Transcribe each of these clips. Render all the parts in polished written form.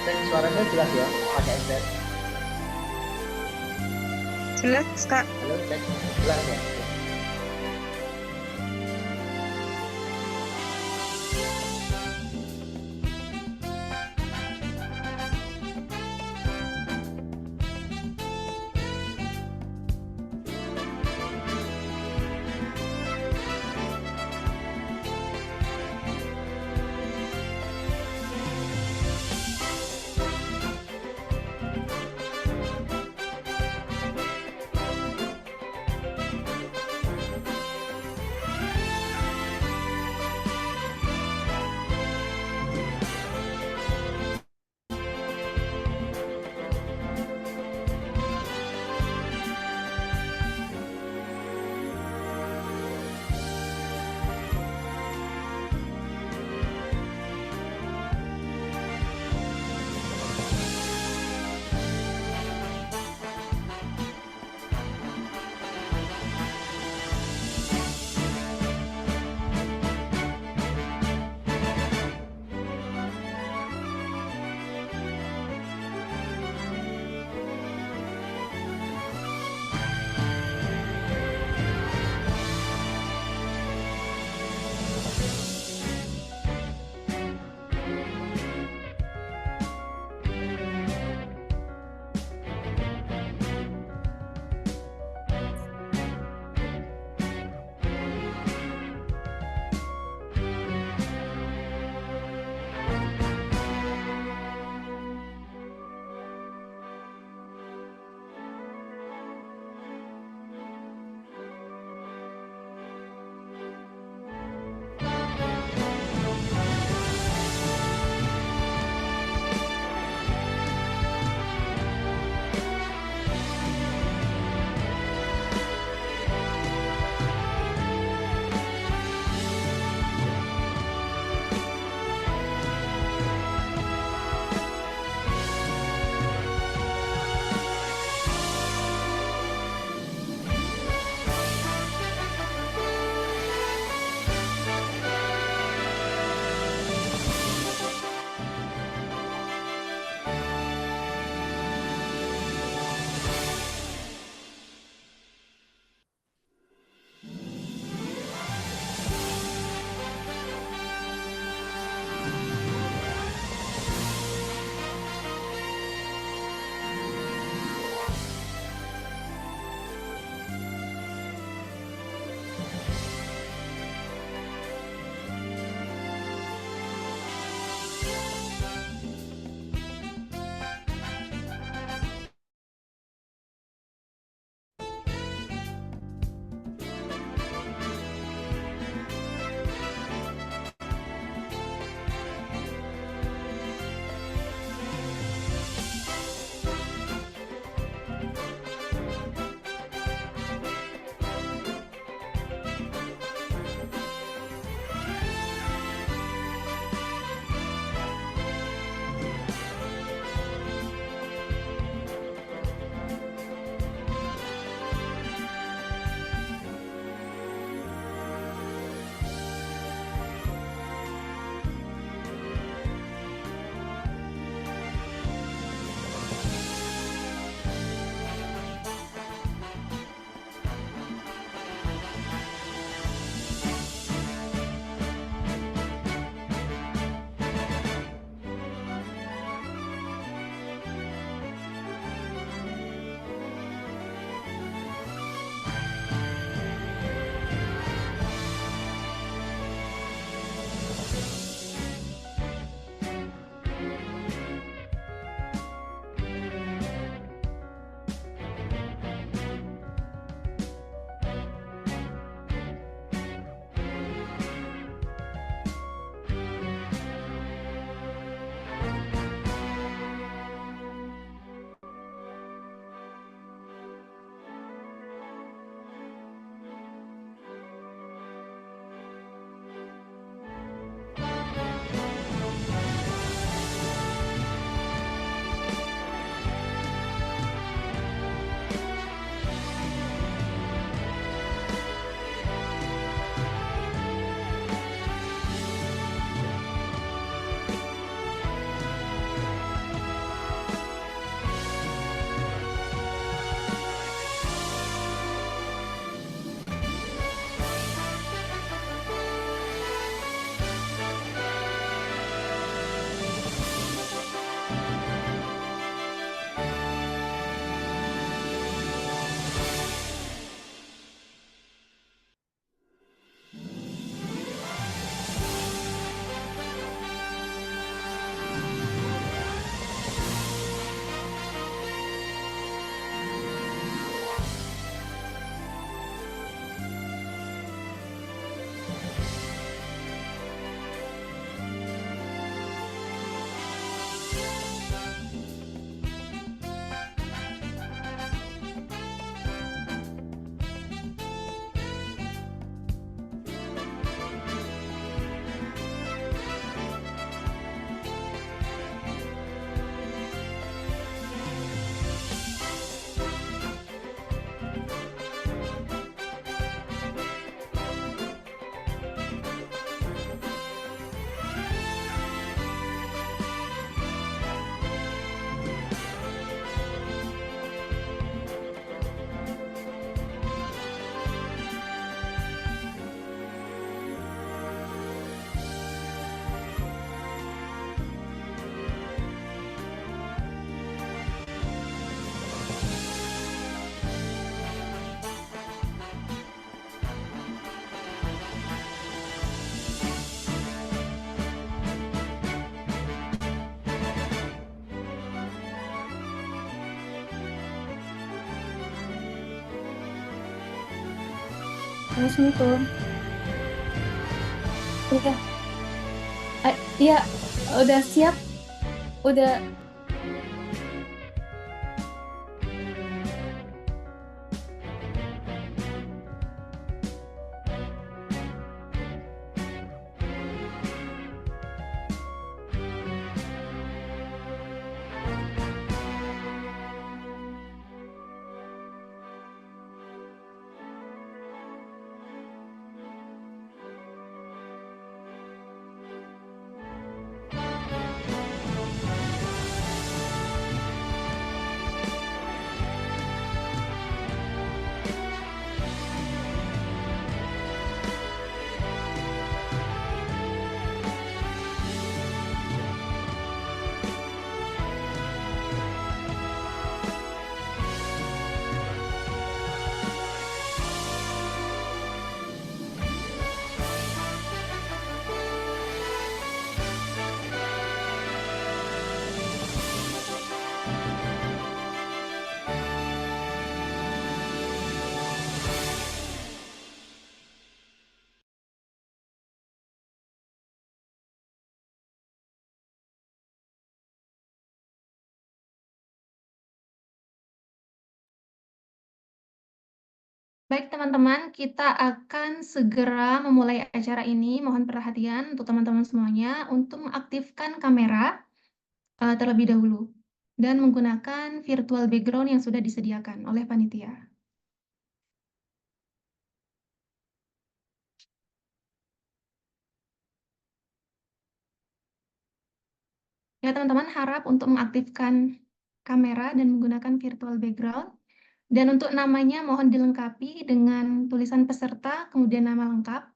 Cek suaranya jelas ya, pakai headset. Jelas, Kak. Halo, cek jelas ya. Assalamualaikum. Iya, iya, udah siap, udah. Baik teman-teman, kita akan segera memulai acara ini. Mohon perhatian untuk teman-teman semuanya untuk mengaktifkan kamera terlebih dahulu dan menggunakan virtual background yang sudah disediakan oleh panitia. Ya teman-teman, harap untuk mengaktifkan kamera dan menggunakan virtual background. Dan untuk namanya mohon dilengkapi dengan tulisan peserta, kemudian nama lengkap.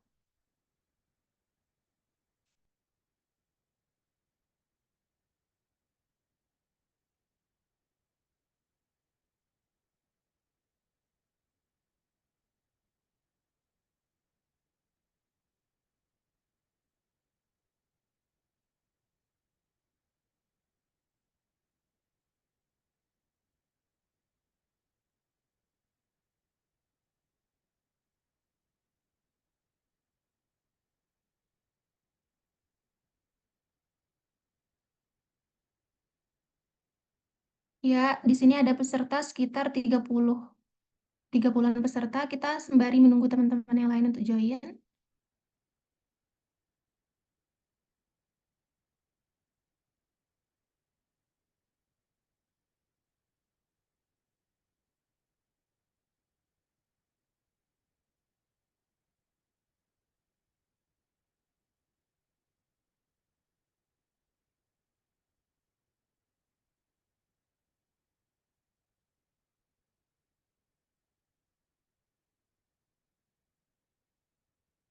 Ya, di sini ada peserta sekitar 30-an peserta. Kita sembari menunggu teman-teman yang lain untuk join.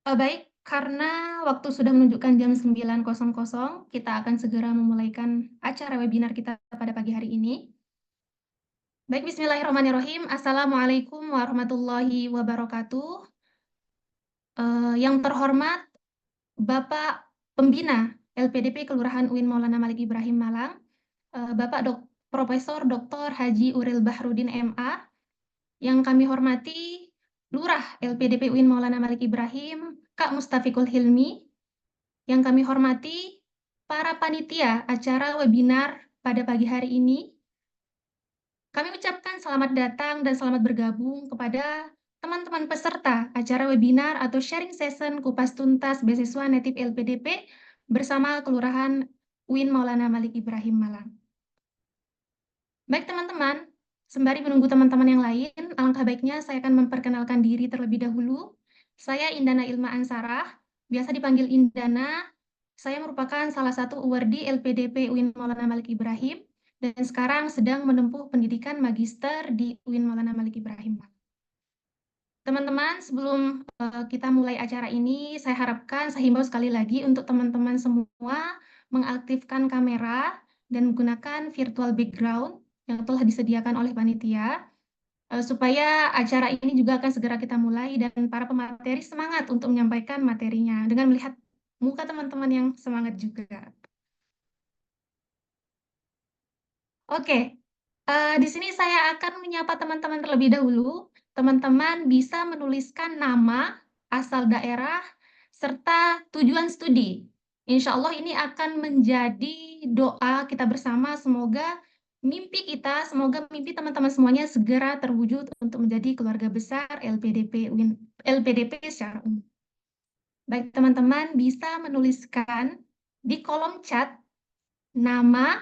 Baik, karena waktu sudah menunjukkan jam 9.00, kita akan segera memulaikan acara webinar kita pada pagi hari ini. Baik, bismillahirrahmanirrahim. Assalamualaikum warahmatullahi wabarakatuh. Yang terhormat Bapak Pembina LPDP Kelurahan UIN Maulana Malik Ibrahim Malang, Bapak Profesor Dr. Haji Uril Bahrudin MA, yang kami hormati Lurah LPDP UIN Maulana Malik Ibrahim, Kak Mustafikul Hilmi, yang kami hormati para panitia acara webinar pada pagi hari ini. Kami ucapkan selamat datang dan selamat bergabung kepada teman-teman peserta acara webinar atau sharing session kupas tuntas beasiswa Native LPDP bersama Kelurahan UIN Maulana Malik Ibrahim Malang. Baik teman-teman, sembari menunggu teman-teman yang lain, alangkah baiknya saya akan memperkenalkan diri terlebih dahulu. Saya Indana Ilma Ansarah, biasa dipanggil Indana. Saya merupakan salah satu awardee LPDP UIN Maulana Malik Ibrahim dan sekarang sedang menempuh pendidikan magister di UIN Maulana Malik Ibrahim. Teman-teman, sebelum kita mulai acara ini, saya harapkan, saya himbau sekali lagi untuk teman-teman semua mengaktifkan kamera dan menggunakan virtual background yang telah disediakan oleh panitia, supaya acara ini juga akan segera kita mulai dan para pemateri semangat untuk menyampaikan materinya dengan melihat muka teman-teman yang semangat juga. Oke, di sini saya akan menyapa teman-teman terlebih dahulu. Teman-teman bisa menuliskan nama asal daerah, serta tujuan studi. Insya Allah ini akan menjadi doa kita bersama, semoga semoga mimpi teman-teman semuanya segera terwujud untuk menjadi keluarga besar LPDP secara umum. Baik, teman-teman bisa menuliskan di kolom chat nama,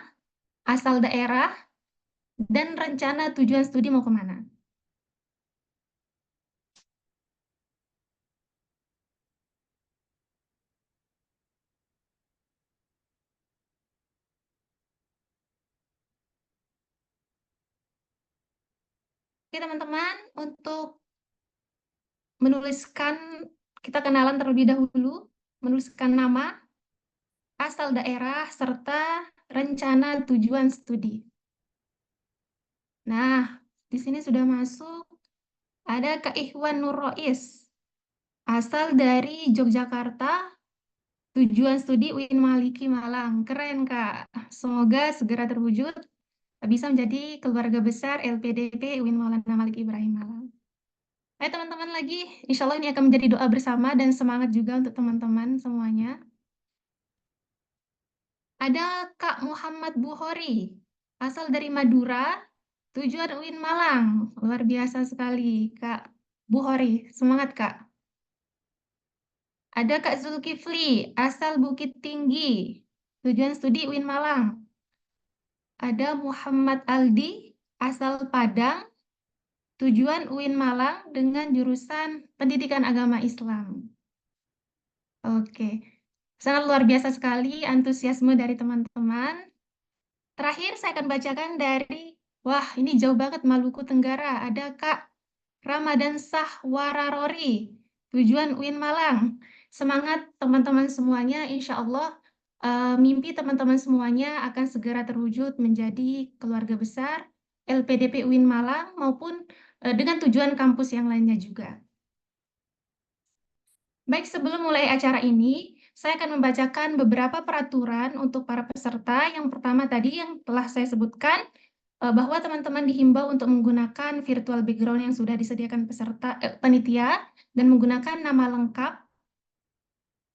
asal daerah, dan rencana tujuan studi mau kemana. Oke, teman-teman, untuk menuliskan, kita kenalan terlebih dahulu, menuliskan nama, asal daerah, serta rencana tujuan studi. Nah, di sini sudah masuk, ada Kak Ikhwan Nur Rois, asal dari Yogyakarta, tujuan studi UIN Maliki Malang. Keren, Kak. Semoga segera terwujud, bisa menjadi keluarga besar LPDP UIN Maulana Malik Ibrahim Malang. Baik, teman-teman lagi, insya Allah ini akan menjadi doa bersama dan semangat juga untuk teman-teman semuanya. Ada Kak Muhammad Buhori, asal dari Madura, tujuan UIN Malang. Luar biasa sekali, Kak Buhori. Semangat, Kak. Ada Kak Zulkifli, asal Bukit Tinggi, tujuan studi UIN Malang. Ada Muhammad Aldi, asal Padang, tujuan UIN Malang dengan jurusan Pendidikan Agama Islam. Oke, sangat luar biasa sekali antusiasme dari teman-teman. Terakhir saya akan bacakan dari, wah ini jauh banget, Maluku Tenggara. Ada Kak Ramadan Sahwararori, tujuan UIN Malang. Semangat teman-teman semuanya, insya Allah mimpi teman-teman semuanya akan segera terwujud menjadi keluarga besar LPDP UIN Malang maupun dengan tujuan kampus yang lainnya juga. Baik, sebelum mulai acara ini, saya akan membacakan beberapa peraturan untuk para peserta. Yang pertama tadi yang telah saya sebutkan, bahwa teman-teman dihimbau untuk menggunakan virtual background yang sudah disediakan panitia dan menggunakan nama lengkap.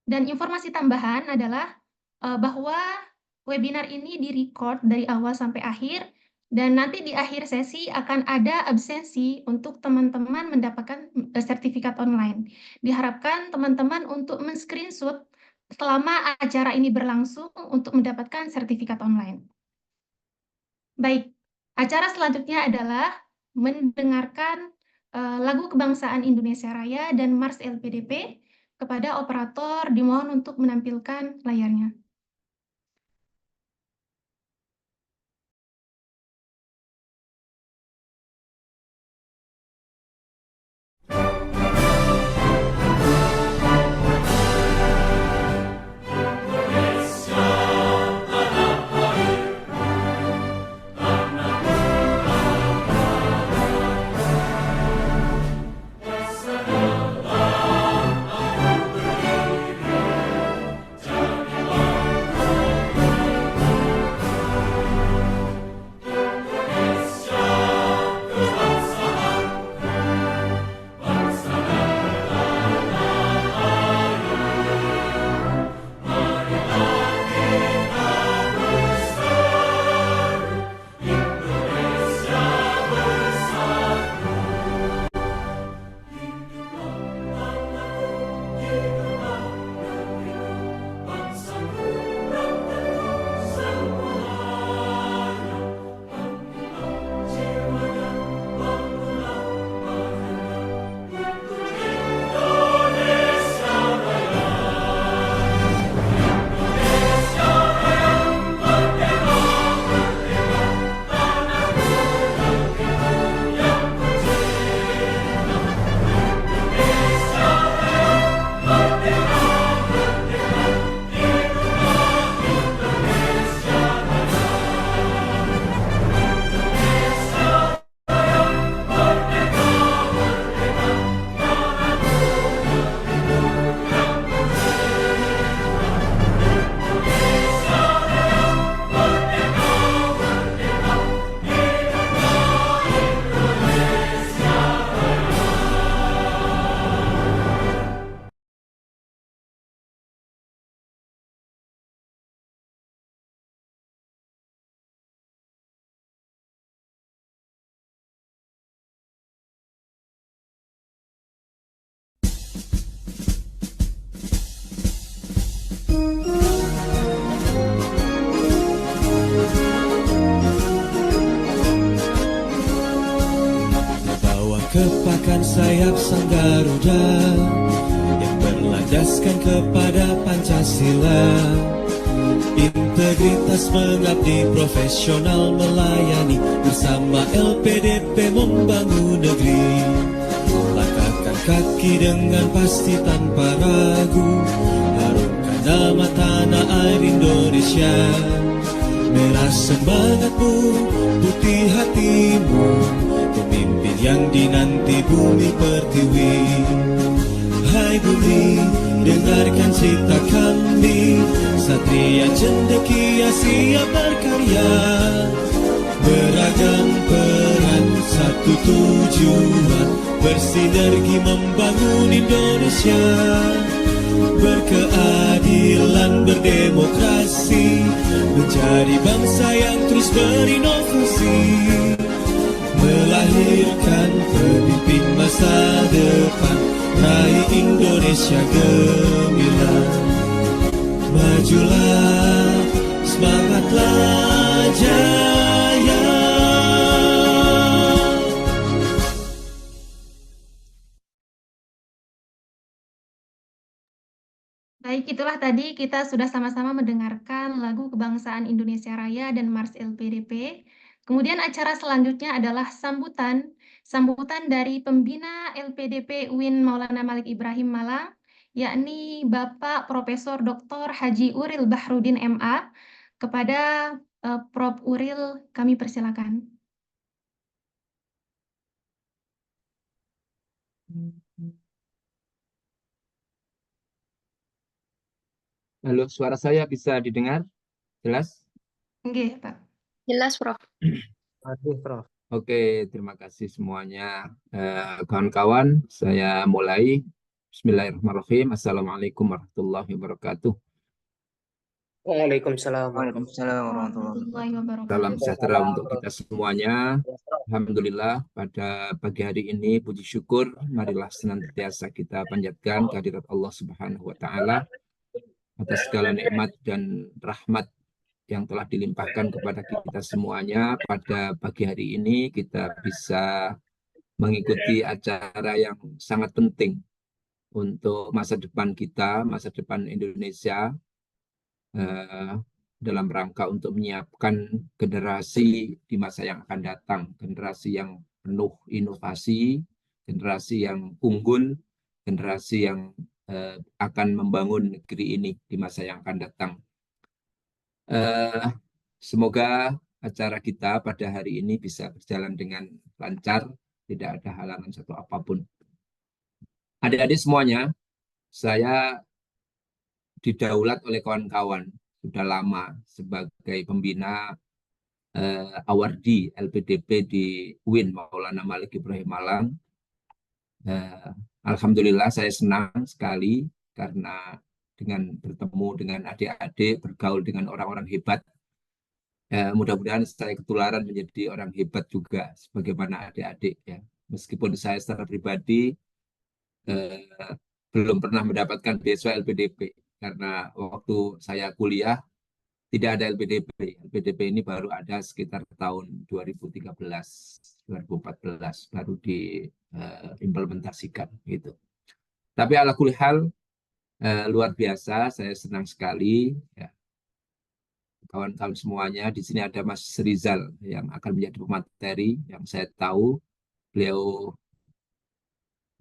Dan informasi tambahan adalah bahwa webinar ini direcord dari awal sampai akhir, dan nanti di akhir sesi akan ada absensi untuk teman-teman mendapatkan sertifikat online. Diharapkan teman-teman untuk men-screenshot selama acara ini berlangsung untuk mendapatkan sertifikat online. Baik, acara selanjutnya adalah mendengarkan lagu Kebangsaan Indonesia Raya dan Mars LPDP. Kepada operator dimohon untuk menampilkan layarnya. kepakan sayap sang Garuda yang berlandaskan kepada Pancasila. Integritas mengabdi, profesional melayani, bersama LPDP membangun negeri. Langkahkan kaki dengan pasti tanpa ragu, harumkan nama tanah air Indonesia. Merah semangatmu, putih hatimu, pemimpin yang dinanti bumi pertiwi. Hai bumi, dengarkan cerita kami, satria cendekia siap berkarya. Beragam peran, satu tujuan, bersinergi membangun Indonesia. Berkeadilan, berdemokrasi, menjadi bangsa yang terus berinovasi, melahirkan pemimpin masa depan, raih Indonesia gemilang. Majulah, semangatlah jaya. Baik, itulah tadi kita sudah sama-sama mendengarkan lagu Kebangsaan Indonesia Raya dan Mars LPDP. Kemudian acara selanjutnya adalah sambutan dari pembina LPDP UIN Maulana Malik Ibrahim Malang, yakni Bapak Profesor Dr. Haji Uril Bahrudin MA. Kepada Prof. Uril, kami persilakan. Halo, suara saya bisa didengar? Jelas? Oke, Pak. Jelas, Prof. Aduh, Prof. Oke, terima kasih semuanya. Kawan-kawan, saya mulai. Bismillahirrahmanirrahim. Assalamualaikum warahmatullahi wabarakatuh. Waalaikumsalam. Waalaikumsalam warahmatullahi Warahmatullahi wabarakatuh. Salam sejahtera untuk kita semuanya. Alhamdulillah, pada pagi hari ini, puji syukur, marilah senantiasa kita panjatkan kehadirat Allah Subhanahu wa Ta'ala atas segala nikmat dan rahmat yang telah dilimpahkan kepada kita semuanya. Pada pagi hari ini kita bisa mengikuti acara yang sangat penting untuk masa depan kita, masa depan Indonesia, dalam rangka untuk menyiapkan generasi di masa yang akan datang, generasi yang penuh inovasi, generasi yang unggul, generasi yang akan membangun negeri ini di masa yang akan datang. Semoga acara kita pada hari ini bisa berjalan dengan lancar, tidak ada halangan satu apapun. Adik-adik semuanya, saya didaulat oleh kawan-kawan sudah lama sebagai pembina Awardi LPDP di UIN Maulana Malik Ibrahim Malang. Alhamdulillah saya senang sekali karena dengan bertemu dengan adik-adik, bergaul dengan orang-orang hebat. Mudah-mudahan saya ketularan menjadi orang hebat juga sebagaimana adik-adik ya. Meskipun saya secara pribadi belum pernah mendapatkan beasiswa LPDP karena waktu saya kuliah tidak ada LPDP. LPDP ini baru ada sekitar tahun 2013, 2014 baru diimplementasikan gitu. Tapi ala kulli hal luar biasa, saya senang sekali ya. Kawan-kawan semuanya, di sini ada Mas Rizal yang akan menjadi pemateri, yang saya tahu beliau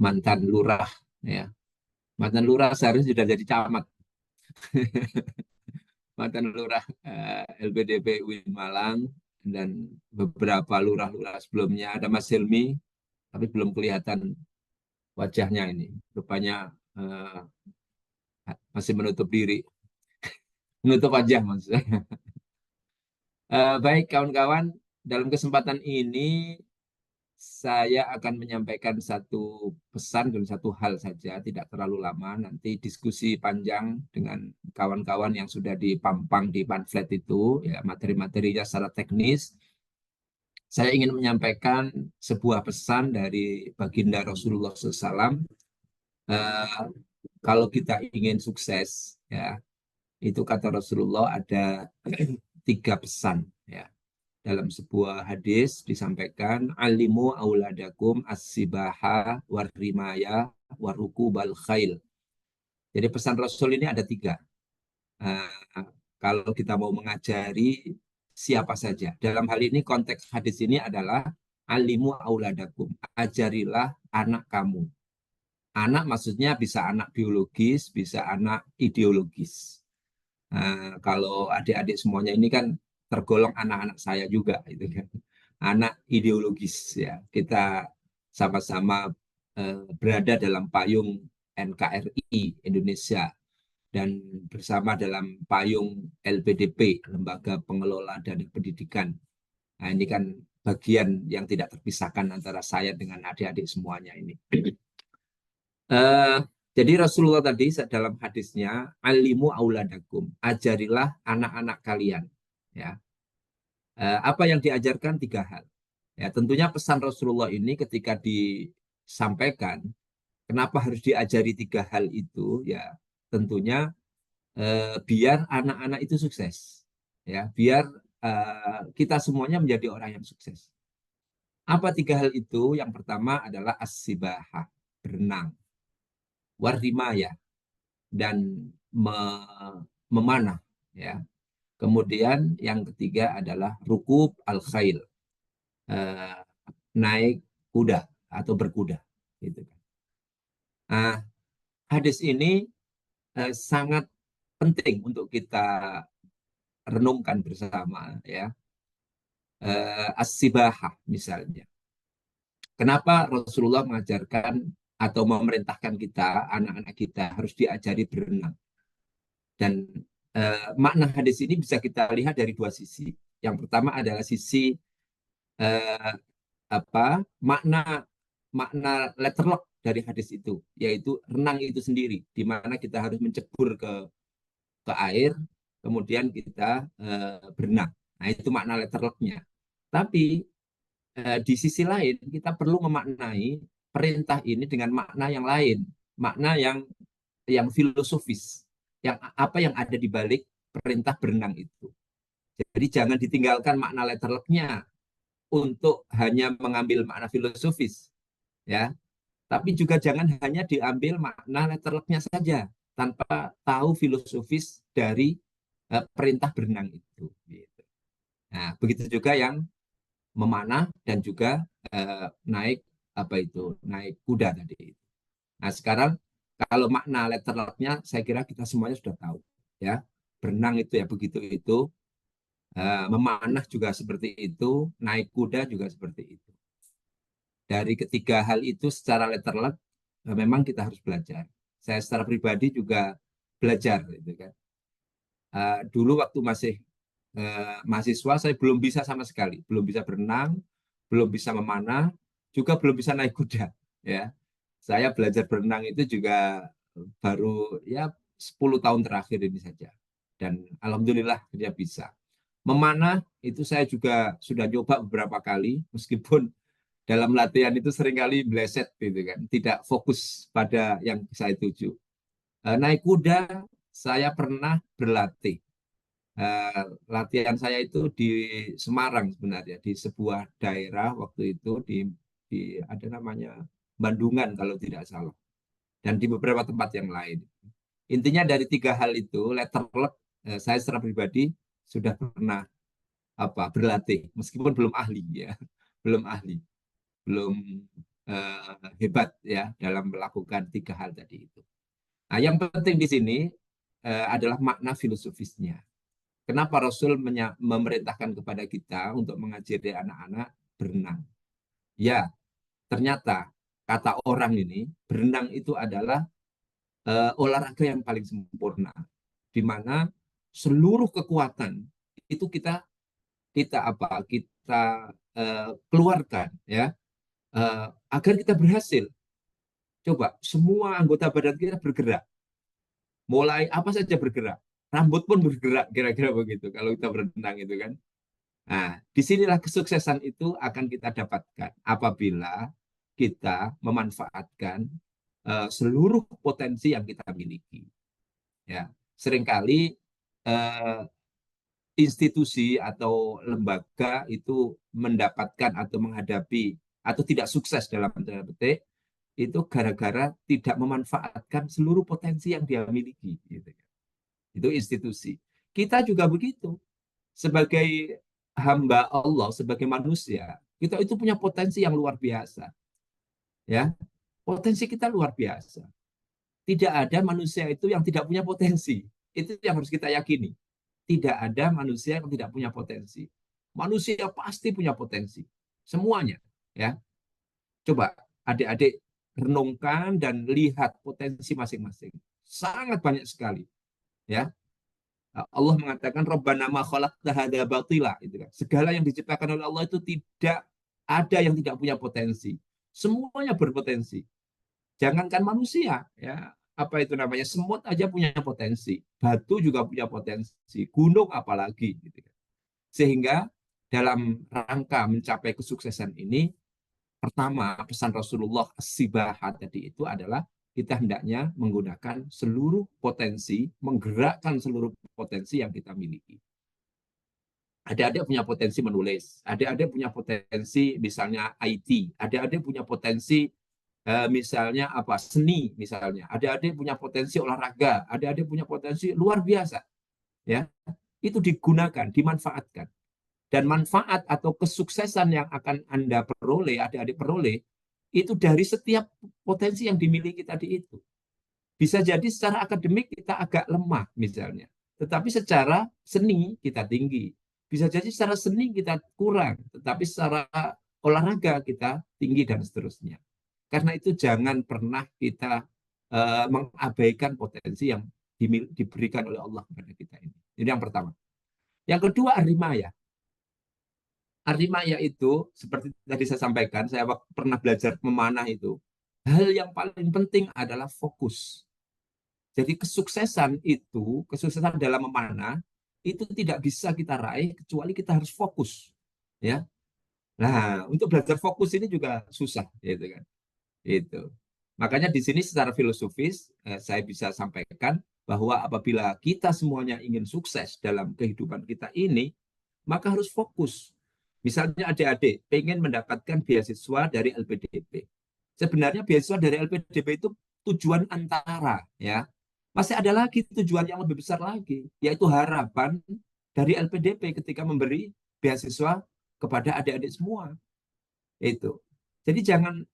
mantan lurah ya. Mantan lurah seharusnya sudah jadi camat. Mantan lurah LPDP UIN Malang dan beberapa lurah-lurah sebelumnya. Ada Mas Hilmi, tapi belum kelihatan wajahnya ini. Rupanya masih menutup diri. Menutup wajah maksudnya. Baik kawan-kawan, dalam kesempatan ini saya akan menyampaikan satu pesan dan satu hal saja, tidak terlalu lama. Nanti diskusi panjang dengan kawan-kawan yang sudah dipampang di pamflet itu, ya materi-materinya secara teknis. Saya ingin menyampaikan sebuah pesan dari baginda Rasulullah SAW. Kalau kita ingin sukses, ya itu kata Rasulullah ada 3 pesan, ya. dalam sebuah hadis disampaikan alimu auladakum as-sibaha warrimaya warukubal khail. Jadi pesan Rasul ini ada 3. Kalau kita mau mengajari siapa saja. Dalam hal ini konteks hadis ini adalah alimu auladakum. Ajarilah anak kamu. Anak maksudnya bisa anak biologis, bisa anak ideologis. Kalau adik-adik semuanya ini kan tergolong anak-anak saya juga, itu kan. Anak ideologis ya. Kita sama-sama berada dalam payung NKRI Indonesia dan bersama dalam payung LPDP, Lembaga Pengelola Dana Pendidikan. Nah, ini kan bagian yang tidak terpisahkan antara saya dengan adik-adik semuanya ini. Jadi Rasulullah tadi dalam hadisnya alimu auladakum, ajarilah anak-anak kalian. Ya, apa yang diajarkan 3 hal. Ya, tentunya pesan Rasulullah ini ketika disampaikan, kenapa harus diajari 3 hal itu? Ya, tentunya biar anak-anak itu sukses. Ya, biar kita semuanya menjadi orang yang sukses. Apa 3 hal itu? Yang pertama adalah as-sibahah, berenang. Warrimaya, dan memanah, ya. Kemudian yang ketiga adalah rukub al-khail, naik kuda atau berkuda, gitu kan. Hadis ini sangat penting untuk kita renungkan bersama, ya. As-sibahah misalnya. Kenapa Rasulullah mengajarkan atau memerintahkan kita, anak-anak kita harus diajari berenang. Dan makna hadis ini bisa kita lihat dari 2 sisi. Yang pertama adalah sisi makna letterlock dari hadis itu, yaitu renang itu sendiri, di mana kita harus mencebur ke air, kemudian kita berenang. Nah, itu makna letterlocknya. Tapi di sisi lain kita perlu memaknai perintah ini dengan makna yang lain, makna yang filosofis, apa yang ada di balik perintah berenang itu. Jadi jangan ditinggalkan makna letterlocknya untuk hanya mengambil makna filosofis, ya. Tapi juga jangan hanya diambil makna letterlocknya saja tanpa tahu filosofis dari perintah berenang itu. Gitu. Nah, begitu juga yang memanah dan juga naik kuda tadi. Nah, sekarang kalau makna letterlocknya saya kira kita semuanya sudah tahu, ya. Berenang itu ya begitu itu, memanah juga seperti itu, naik kuda juga seperti itu. Dari ketiga hal itu secara letterlock memang kita harus belajar. Saya secara pribadi juga belajar, gitu kan. Dulu waktu masih mahasiswa saya belum bisa sama sekali, belum bisa berenang, belum bisa memanah, juga belum bisa naik kuda, ya. Saya belajar berenang itu juga baru ya 10 tahun terakhir ini saja. Dan alhamdulillah dia bisa. Memanah itu saya juga sudah coba beberapa kali, meskipun dalam latihan itu seringkali bleset, gitu kan. Tidak fokus pada yang saya tuju. Naik kuda saya pernah berlatih. Latihan saya itu di Semarang sebenarnya, di sebuah daerah waktu itu di ada namanya Bandungan kalau tidak salah, dan di beberapa tempat yang lain. Intinya dari 3 hal itu letterlock, saya secara pribadi sudah pernah berlatih, meskipun belum ahli, ya, belum hebat, ya, dalam melakukan 3 hal tadi itu. Nah, yang penting di sini adalah makna filosofisnya. Kenapa Rasul memerintahkan kepada kita untuk mengajari anak-anak berenang? Ya, ternyata kata orang ini, berenang itu adalah olahraga yang paling sempurna, di mana seluruh kekuatan itu kita keluarkan, ya, agar kita berhasil. Coba semua anggota badan kita bergerak, mulai apa saja bergerak. Rambut pun bergerak, kira-kira begitu kalau kita berenang itu kan. Nah, disinilah kesuksesan itu akan kita dapatkan apabila kita memanfaatkan seluruh potensi yang kita miliki. Ya, seringkali institusi atau lembaga itu mendapatkan atau menghadapi atau tidak sukses dalam tanda petik itu gara-gara tidak memanfaatkan seluruh potensi yang dia miliki. Gitu. Itu institusi. Kita juga begitu. Sebagai hamba Allah, sebagai manusia, kita itu punya potensi yang luar biasa. Ya, potensi kita luar biasa. Tidak ada manusia itu yang tidak punya potensi. Itu yang harus kita yakini. Tidak ada manusia yang tidak punya potensi. Manusia pasti punya potensi. Semuanya. Ya, coba adik-adik renungkan dan lihat potensi masing-masing. Sangat banyak sekali. Ya, Allah mengatakan Rabbana ma khalaqta hadza batila, itu kan. Segala yang diciptakan oleh Allah itu tidak ada yang tidak punya potensi. Semuanya berpotensi. Jangankan manusia, ya, apa itu namanya, semut aja punya potensi, batu juga punya potensi, gunung apalagi, gitu kan. Sehingga dalam rangka mencapai kesuksesan ini, pertama pesan Rasulullah as-sibahah tadi itu adalah kita hendaknya menggunakan seluruh potensi, menggerakkan seluruh potensi yang kita miliki. Adik-adik punya potensi menulis, adik-adik punya potensi misalnya IT, adik-adik punya potensi misalnya apa, seni misalnya, adik-adik punya potensi olahraga, adik-adik punya potensi luar biasa, ya, itu digunakan, dimanfaatkan, dan manfaat atau kesuksesan yang akan Anda peroleh, adik-adik peroleh, itu dari setiap potensi yang dimiliki tadi itu. Bisa jadi secara akademik kita agak lemah misalnya, tetapi secara seni kita tinggi. Bisa jadi secara seni kita kurang, tetapi secara olahraga kita tinggi dan seterusnya. Karena itu jangan pernah kita mengabaikan potensi yang diberikan oleh Allah kepada kita ini. Ini yang pertama. Yang kedua, arimaya. Arimaya itu seperti tadi saya sampaikan, saya pernah belajar memanah itu. Hal yang paling penting adalah fokus. Jadi kesuksesan itu, kesuksesan dalam memanah itu tidak bisa kita raih kecuali kita harus fokus. Ya. Nah, untuk belajar fokus ini juga susah, gitu kan. Itu. Makanya di sini secara filosofis saya bisa sampaikan bahwa apabila kita semuanya ingin sukses dalam kehidupan kita ini, maka harus fokus. Misalnya adik-adik pengen mendapatkan beasiswa dari LPDP. Sebenarnya beasiswa dari LPDP itu tujuan antara, ya. Masih ada lagi tujuan yang lebih besar lagi, yaitu harapan dari LPDP ketika memberi beasiswa kepada adik-adik semua. Itu. Jadi jangan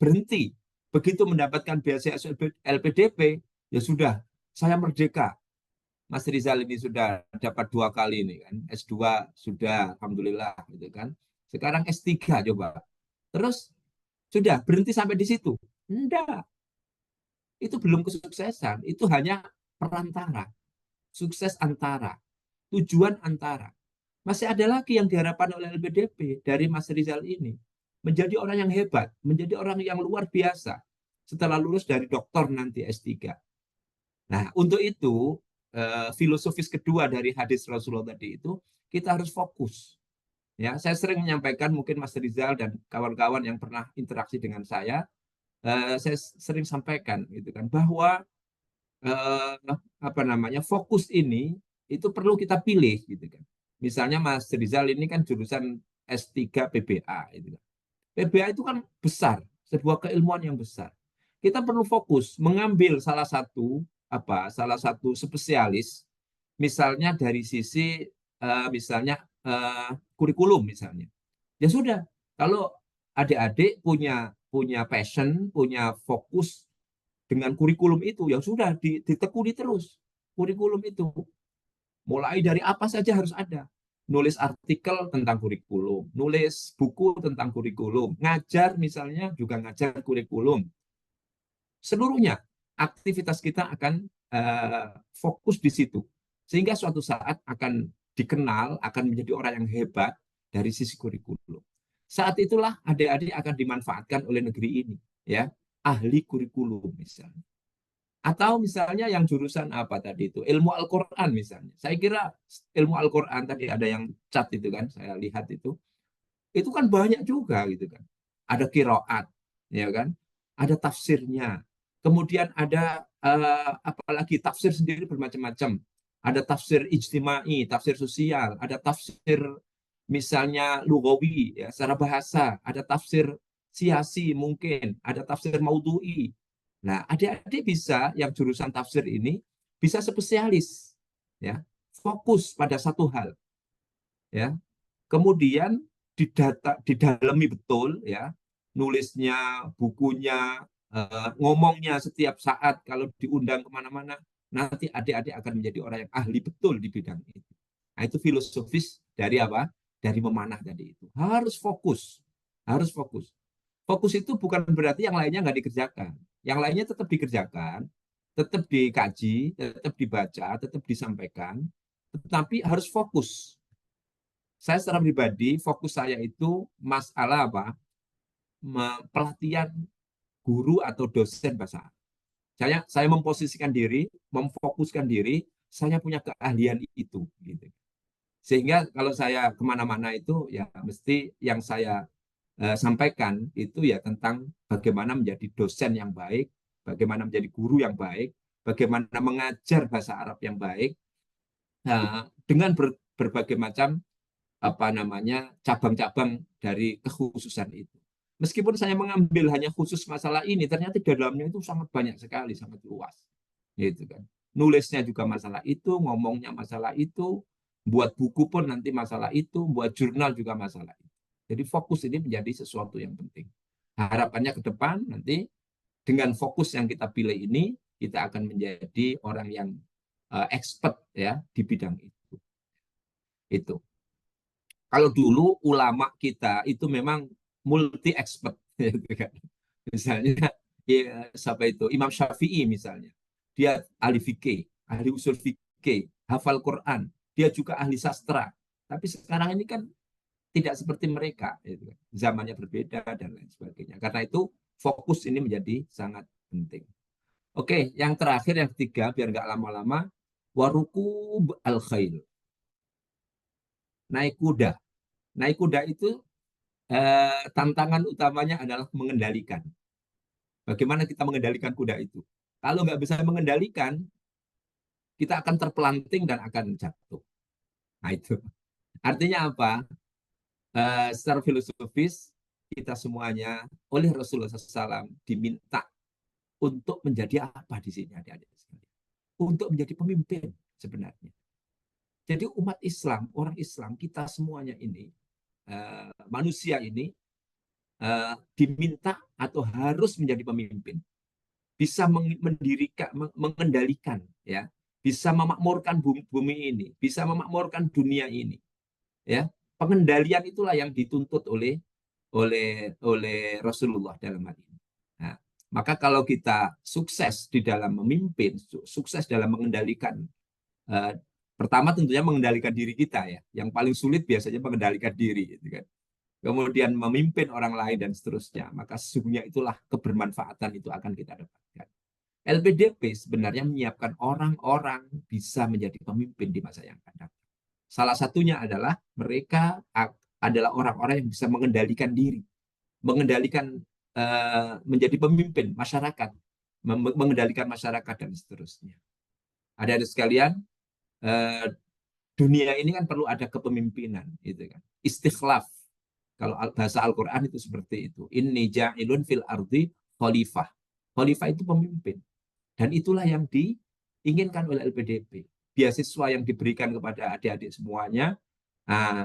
berhenti. Begitu mendapatkan beasiswa LPDP, ya sudah, saya merdeka. Mas Rizal ini sudah dapat 2 kali ini kan, S2 sudah, alhamdulillah, gitu kan. Sekarang S3 coba. Terus sudah berhenti sampai di situ? Enggak. Itu belum kesuksesan, itu hanya perantara. Sukses antara, tujuan antara. Masih ada lagi yang diharapkan oleh LPDP dari Mas Rizal ini. Menjadi orang yang hebat, menjadi orang yang luar biasa setelah lulus dari doktor nanti S3. Nah, untuk itu, filosofis kedua dari hadis Rasulullah tadi itu, kita harus fokus. Ya, saya sering menyampaikan, mungkin Mas Rizal dan kawan-kawan yang pernah interaksi dengan saya sering sampaikan gitu kan, bahwa fokus ini itu perlu kita pilih gitu kan. Misalnya Mas Rizal ini kan jurusan S3 PBA itu kan. PBA itu kan besar, sebuah keilmuan yang besar. Kita perlu fokus mengambil salah satu spesialis, misalnya dari sisi misalnya kurikulum misalnya. Ya sudah, kalau adik-adik punya passion, punya fokus dengan kurikulum itu, ya sudah ditekuni terus kurikulum itu. Mulai dari apa saja harus ada. Nulis artikel tentang kurikulum, nulis buku tentang kurikulum, ngajar misalnya juga ngajar kurikulum. Seluruhnya aktivitas kita akan fokus di situ. Sehingga suatu saat akan dikenal, akan menjadi orang yang hebat dari sisi kurikulum. Saat itulah adik-adik akan dimanfaatkan oleh negeri ini, ya, ahli kurikulum misalnya. Atau misalnya yang jurusan apa tadi itu, ilmu Al-Quran misalnya. Saya kira ilmu Al-Quran tadi ada yang cat itu kan, saya lihat itu kan banyak juga gitu kan. Ada qiraat, ya kan, ada tafsirnya, Kemudian ada apalagi tafsir sendiri bermacam-macam. Ada tafsir ijtimai, tafsir sosial, ada tafsir misalnya lugawi, ya, secara bahasa, ada tafsir siasi mungkin, ada tafsir maudhu'i. Nah, adik-adik bisa yang jurusan tafsir ini bisa spesialis, ya, fokus pada satu hal, ya. Kemudian didalami betul, ya, nulisnya, bukunya, ngomongnya setiap saat kalau diundang kemana-mana, nanti adik-adik akan menjadi orang yang ahli betul di bidang itu. Nah, itu filosofis dari apa? Dari memanah tadi itu. Harus fokus. Harus fokus. Fokus itu bukan berarti yang lainnya nggak dikerjakan. Yang lainnya tetap dikerjakan, tetap dikaji, tetap dibaca, tetap disampaikan, tetapi harus fokus. Saya secara pribadi, fokus saya itu masalah apa? Pelatihan guru atau dosen bahasa Arab. Saya memposisikan diri, memfokuskan diri, saya punya keahlian itu. Gitu. Sehingga kalau saya kemana-mana itu, ya mesti yang saya sampaikan itu ya tentang bagaimana menjadi dosen yang baik, bagaimana menjadi guru yang baik, bagaimana mengajar bahasa Arab yang baik, dengan berbagai macam apa namanya cabang-cabang dari kekhususan itu. Meskipun saya mengambil hanya khusus masalah ini, ternyata di dalamnya itu sangat banyak sekali, sangat luas. Gitu kan. Nulisnya juga masalah itu, ngomongnya masalah itu, buat buku pun nanti masalah itu, buat jurnal juga masalah itu. Jadi fokus ini menjadi sesuatu yang penting. Harapannya ke depan nanti dengan fokus yang kita pilih ini, kita akan menjadi orang yang expert ya di bidang itu. Itu. Kalau dulu ulama kita itu memang multi expert, gitu kan. Misalnya ya, siapa itu Imam Syafi'i misalnya, dia ahli fikih, ahli usul fikih, hafal Quran, dia juga ahli sastra. Tapi sekarang ini kan tidak seperti mereka, gitu kan. Zamannya berbeda dan lain sebagainya. Karena itu fokus ini menjadi sangat penting. Oke, yang terakhir yang ketiga biar nggak lama-lama, warukub al-khail. Naik kuda. Naik kuda itu tantangan utamanya adalah mengendalikan. Bagaimana kita mengendalikan kuda itu? Kalau nggak bisa mengendalikan, kita akan terpelanting dan akan jatuh. Nah itu. Artinya apa? Secara filosofis, kita semuanya oleh Rasulullah SAW diminta untuk menjadi apa di sini adik-adik sekalian? Untuk menjadi pemimpin sebenarnya. Jadi umat Islam, orang Islam, kita semuanya ini, manusia ini, diminta atau harus menjadi pemimpin. Bisa mendirikan, mengendalikan, ya, bisa memakmurkan bumi ini, bisa memakmurkan dunia ini. Ya, pengendalian itulah yang dituntut oleh Rasulullah dalam hal ini. Nah, maka kalau kita sukses di dalam memimpin, sukses dalam mengendalikan, pertama tentunya mengendalikan diri kita ya. Yang paling sulit biasanya mengendalikan diri, gitu kan. Kemudian memimpin orang lain dan seterusnya. Maka sesungguhnya itulah kebermanfaatan itu akan kita dapatkan. LPDP sebenarnya menyiapkan orang-orang bisa menjadi pemimpin di masa yang akan datang. Salah satunya adalah mereka adalah orang-orang yang bisa mengendalikan diri, mengendalikan menjadi pemimpin masyarakat, mengendalikan masyarakat dan seterusnya. Ada sekalian, dunia ini kan perlu ada kepemimpinan, gitu kan. Istikhlaf. Kalau bahasa Al-Quran itu seperti itu. Inni ja'ilun fil ardi khalifah. Khalifah itu pemimpin. Dan itulah yang diinginkan oleh LPDP. Beasiswa yang diberikan kepada adik-adik semuanya,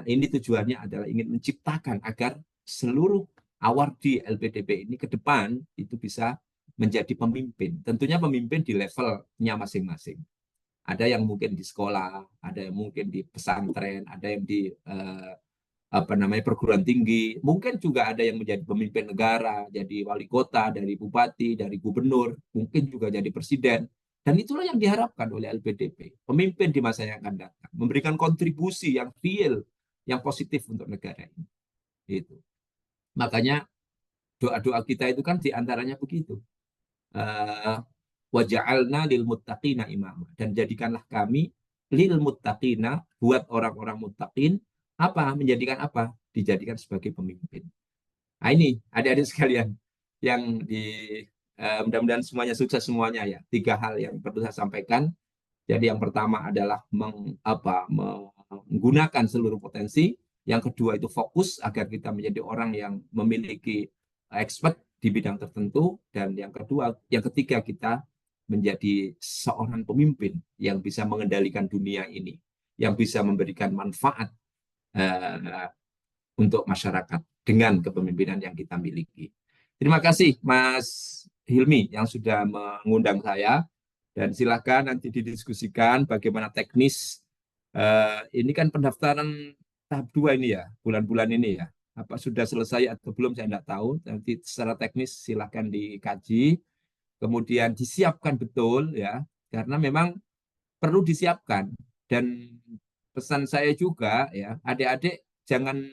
ini tujuannya adalah ingin menciptakan agar seluruh awardi LPDP ini ke depan itu bisa menjadi pemimpin. Tentunya pemimpin di levelnya masing-masing. Ada yang mungkin di sekolah, ada yang mungkin di pesantren, ada yang di perguruan tinggi. Mungkin juga ada yang menjadi pemimpin negara, jadi wali kota, dari bupati, dari gubernur, mungkin juga jadi presiden. Dan itulah yang diharapkan oleh LPDP. Pemimpin di masa yang akan datang. Memberikan kontribusi yang real, yang positif untuk negara ini. Itu. Makanya doa-doa kita itu kan diantaranya begitu. Waja'alna lil muttaqina imama. Dan jadikanlah kami lil muttaqina, buat orang-orang muttaqin, apa? Menjadikan apa? Dijadikan sebagai pemimpin. Nah ini adik-adik sekalian yang Mudah-mudahan semuanya sukses semuanya ya. 3 hal yang perlu saya sampaikan. Jadi yang pertama adalah menggunakan seluruh potensi. Yang kedua itu fokus agar kita menjadi orang yang memiliki expert di bidang tertentu. Dan yang ketiga kita menjadi seorang pemimpin yang bisa mengendalikan dunia ini, yang bisa memberikan manfaat untuk masyarakat dengan kepemimpinan yang kita miliki. Terima kasih Mas Hilmi yang sudah mengundang saya, dan silakan nanti didiskusikan bagaimana teknis. Ini kan pendaftaran tahap 2 ini ya, bulan-bulan ini ya. Apa sudah selesai atau belum saya tidak tahu. Nanti secara teknis silakan dikaji, kemudian disiapkan betul ya, karena memang perlu disiapkan. Dan pesan saya juga ya, adik-adik jangan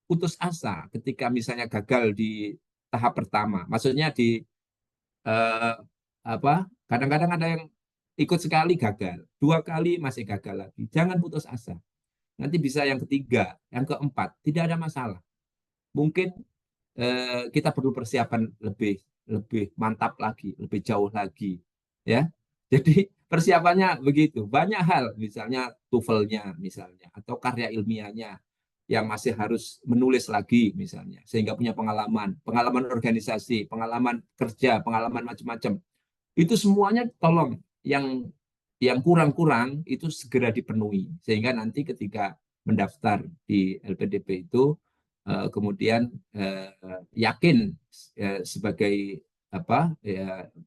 putus asa ketika misalnya gagal di tahap pertama. Maksudnya di kadang-kadang ada yang ikut sekali gagal, 2 kali masih gagal lagi. Jangan putus asa. Nanti bisa yang ketiga, yang keempat, tidak ada masalah. Mungkin kita perlu persiapan lebih mantap lagi, lebih jauh lagi, ya. Jadi persiapannya begitu. Banyak hal, misalnya TOEFL-nya misalnya, atau karya ilmiahnya yang masih harus menulis lagi misalnya, sehingga punya pengalaman organisasi, pengalaman kerja, pengalaman macam-macam. Itu semuanya tolong yang kurang-kurang itu segera dipenuhi, sehingga nanti ketika mendaftar di LPDP itu kemudian yakin sebagai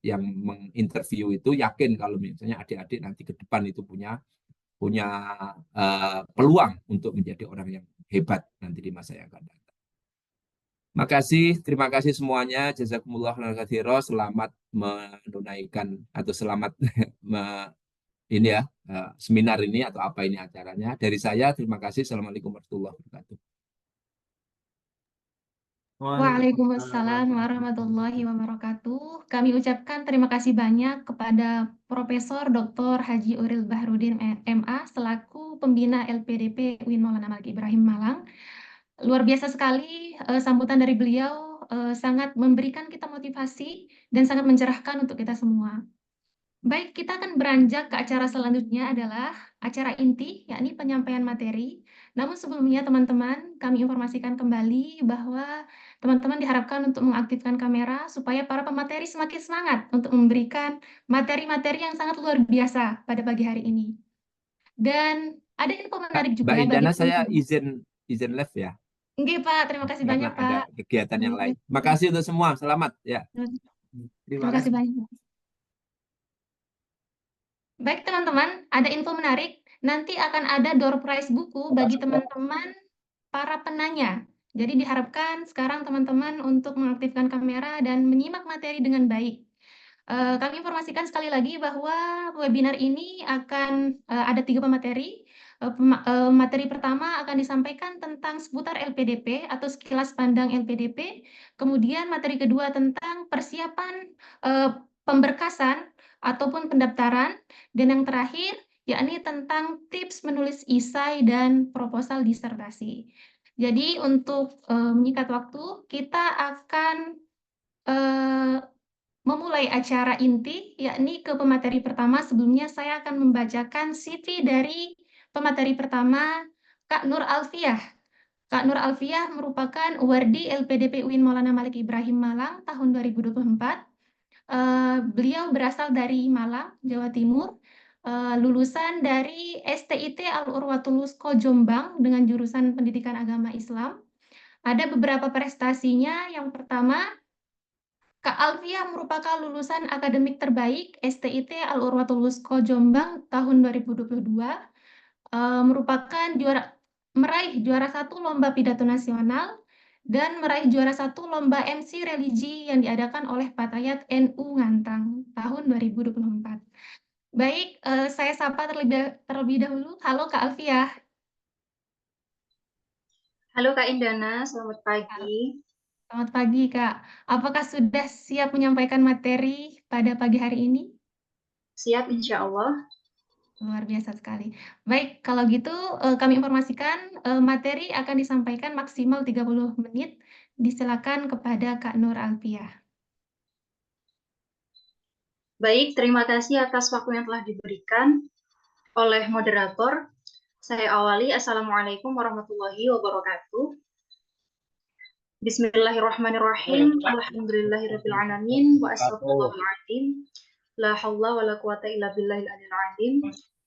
yang menginterview itu yakin kalau misalnya adik-adik nanti ke depan itu punya peluang untuk menjadi orang yang hebat nanti di masa yang akan datang. Terima kasih semuanya. Jazakumullah khairan. Selamat menunaikan atau selamat seminar ini atau apa ini acaranya. Dari saya terima kasih. Assalamualaikum warahmatullahi wabarakatuh. Waalaikumsalam warahmatullahi wabarakatuh. Kami ucapkan terima kasih banyak kepada Profesor Dr. Haji Uril Bahrudin MA selaku pembina LPDP UIN Maulana Malik Ibrahim Malang. Luar biasa sekali sambutan dari beliau, sangat memberikan kita motivasi dan sangat mencerahkan untuk kita semua. Baik, kita akan beranjak ke acara selanjutnya adalah acara inti, yakni penyampaian materi. Namun sebelumnya teman-teman, kami informasikan kembali bahwa teman-teman diharapkan untuk mengaktifkan kamera supaya para pemateri semakin semangat untuk memberikan materi-materi yang sangat luar biasa pada pagi hari ini. Dan ada info menarik juga Mbak Indana, saya teman-teman. izin live ya. Oke, Pak, terima kasih Karena banyak, Pak. ada kegiatan yang lain. Terima kasih untuk semua. Selamat ya. Terima kasih banyak. Baik teman-teman, ada info menarik. Nanti akan ada door prize buku bagi teman-teman para penanya. Jadi diharapkan sekarang teman-teman untuk mengaktifkan kamera dan menyimak materi dengan baik. Kami informasikan sekali lagi bahwa webinar ini akan ada 3 pemateri. Materi pertama akan disampaikan tentang seputar LPDP atau sekilas pandang LPDP. Kemudian materi kedua tentang persiapan pemberkasan ataupun pendaftaran. Dan yang terakhir, yakni tentang tips menulis esai dan proposal disertasi. Jadi untuk menyingkat waktu, kita akan memulai acara inti, yakni ke pemateri pertama. Sebelumnya saya akan membacakan CV dari pemateri pertama, Kak Nur Alfiah. Kak Nur Alfiah merupakan Wardi LPDP UIN Maulana Malik Ibrahim Malang tahun 2024. Beliau berasal dari Malang, Jawa Timur, lulusan dari STIT Al-Urwatul Wuthqa Jombang dengan jurusan Pendidikan Agama Islam. Ada beberapa prestasinya. Yang pertama, Kak Alfiah merupakan lulusan akademik terbaik STIT Al-Urwatul Wuthqa Jombang tahun 2022, merupakan meraih juara 1 Lomba Pidato Nasional, dan meraih juara 1 Lomba MC Religi yang diadakan oleh Fatayat NU Ngantang tahun 2024. Baik, saya sapa terlebih dahulu. Halo Kak Alfiah. Halo Kak Indana, selamat pagi. Selamat pagi Kak. Apakah sudah siap menyampaikan materi pada pagi hari ini? Siap, insya Allah. Luar biasa sekali. Baik, kalau gitu kami informasikan materi akan disampaikan maksimal 30 menit. Disilakan kepada Kak Nur Alfiah. Baik, terima kasih atas waktu yang telah diberikan oleh moderator. Saya awali. Assalamualaikum warahmatullahi wabarakatuh. Bismillahirrahmanirrahim. Alhamdulillahirabbil alamin wa astagfirullahaladzim. La haula wala quwata illa billahil aliyil azim.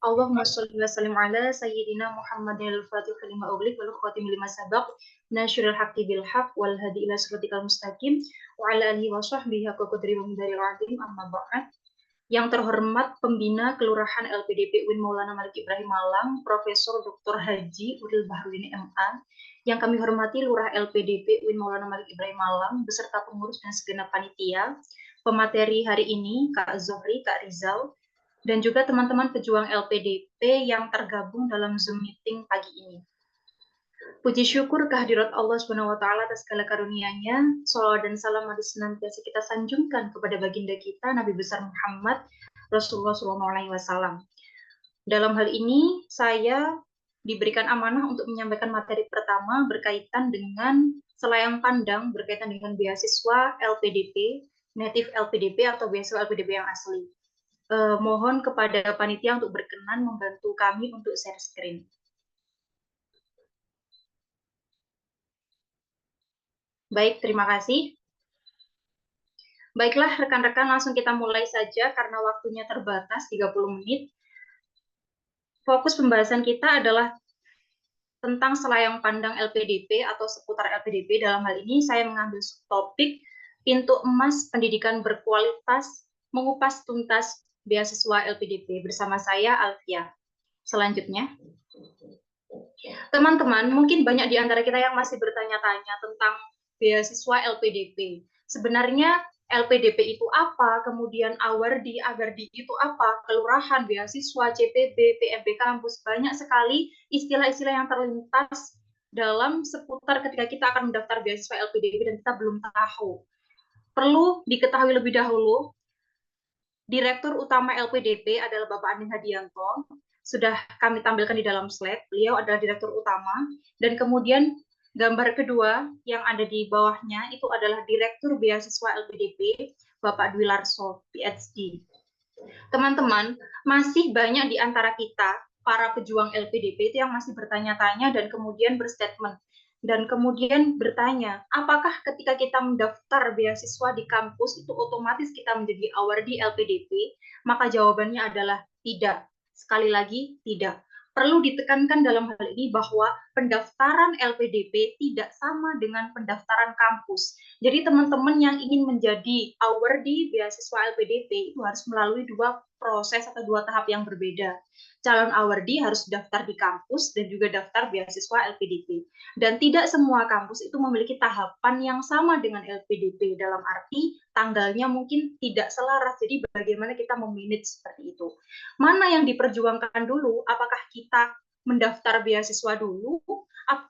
Allahumma shalli wa sallim ala sayyidina Muhammadin al-Fatih lima ughliq wal khatim lima sabaq nasyirul haqqi bil haqq wal hadi ila siratikal mustaqim wa ala alihi wa sahbihi haqqa qadri wa miqdaril azim, amma ba'd. Yang terhormat Pembina Kelurahan LPDP UIN Maulana Malik Ibrahim Malang, Profesor Dr. Haji Uril Bahrudin MA, yang kami hormati Lurah LPDP UIN Maulana Malik Ibrahim Malang, beserta pengurus dan segenap panitia, pemateri hari ini, Kak Zohri, Kak Rizal, dan juga teman-teman pejuang LPDP yang tergabung dalam Zoom meeting pagi ini. Puji syukur kehadirat Allah Subhanahu wa taala atas segala karunia-Nya. Shalawat dan salam harus senantiasa kita sanjungkan kepada baginda kita Nabi besar Muhammad Rasulullah SAW. Dalam hal ini saya diberikan amanah untuk menyampaikan materi pertama berkaitan dengan selayang pandang berkaitan dengan beasiswa LPDP, native LPDP atau beasiswa LPDP yang asli. Mohon kepada panitia untuk berkenan membantu kami untuk share screen. Baik, terima kasih. Baiklah, rekan-rekan, langsung kita mulai saja karena waktunya terbatas 30 menit. Fokus pembahasan kita adalah tentang selayang pandang LPDP atau seputar LPDP. Dalam hal ini saya mengambil topik pintu emas pendidikan berkualitas mengupas tuntas beasiswa LPDP bersama saya Alfia. Selanjutnya, teman-teman, mungkin banyak di antara kita yang masih bertanya-tanya tentang beasiswa LPDP. Sebenarnya LPDP itu apa? Kemudian Awardi, Agardi itu apa? Kelurahan, beasiswa, CPB, PMB kampus, banyak sekali istilah-istilah yang terlintas dalam seputar ketika kita akan mendaftar beasiswa LPDP dan kita belum tahu. Perlu diketahui lebih dahulu, Direktur Utama LPDP adalah Bapak Andin Hadianto. Sudah kami tampilkan di dalam slide. Beliau adalah Direktur Utama. Dan kemudian gambar kedua yang ada di bawahnya itu adalah Direktur Beasiswa LPDP, Bapak Dwi Larso, PhD. Teman-teman, masih banyak di antara kita, para pejuang LPDP itu yang masih bertanya-tanya dan kemudian berstatement. Dan kemudian bertanya, apakah ketika kita mendaftar beasiswa di kampus itu otomatis kita menjadi awardi LPDP? Maka jawabannya adalah tidak. Sekali lagi, tidak. Perlu ditekankan dalam hal ini bahwa pendaftaran LPDP tidak sama dengan pendaftaran kampus. Jadi teman-teman yang ingin menjadi awardi beasiswa LPDP itu harus melalui dua proses atau dua tahap yang berbeda. Calon awardi harus daftar di kampus dan juga daftar beasiswa LPDP. Dan tidak semua kampus itu memiliki tahapan yang sama dengan LPDP, dalam arti tanggalnya mungkin tidak selaras. Jadi bagaimana kita memanage seperti itu. Mana yang diperjuangkan dulu? Apakah kita mendaftar beasiswa dulu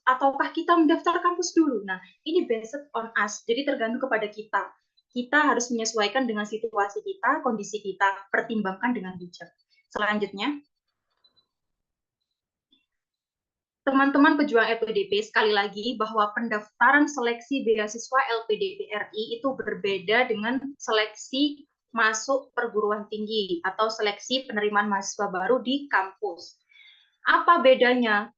ataukah kita mendaftar kampus dulu? Nah, ini based on us. Jadi tergantung kepada kita. Kita harus menyesuaikan dengan situasi kita, kondisi kita, pertimbangkan dengan bijak. Selanjutnya, teman-teman pejuang LPDP, sekali lagi bahwa pendaftaran seleksi beasiswa LPDP RI itu berbeda dengan seleksi masuk perguruan tinggi atau seleksi penerimaan mahasiswa baru di kampus. Apa bedanya?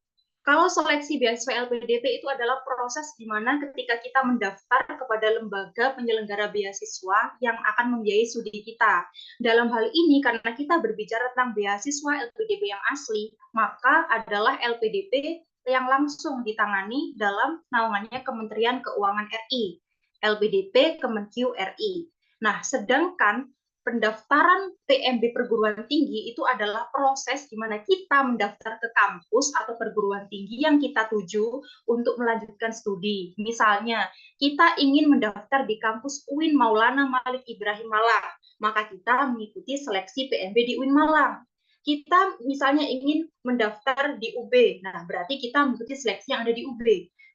Kalau seleksi beasiswa LPDP itu adalah proses di mana ketika kita mendaftar kepada lembaga penyelenggara beasiswa yang akan membiayai studi kita. Dalam hal ini, karena kita berbicara tentang beasiswa LPDP yang asli, maka adalah LPDP yang langsung ditangani dalam naungannya Kementerian Keuangan RI, LPDP Kemenq RI. Nah, sedangkan pendaftaran PMB perguruan tinggi itu adalah proses di mana kita mendaftar ke kampus atau perguruan tinggi yang kita tuju untuk melanjutkan studi. Misalnya, kita ingin mendaftar di kampus UIN Maulana Malik Ibrahim Malang, maka kita mengikuti seleksi PMB di UIN Malang. Kita misalnya ingin mendaftar di UB, nah berarti kita mengikuti seleksi yang ada di UB.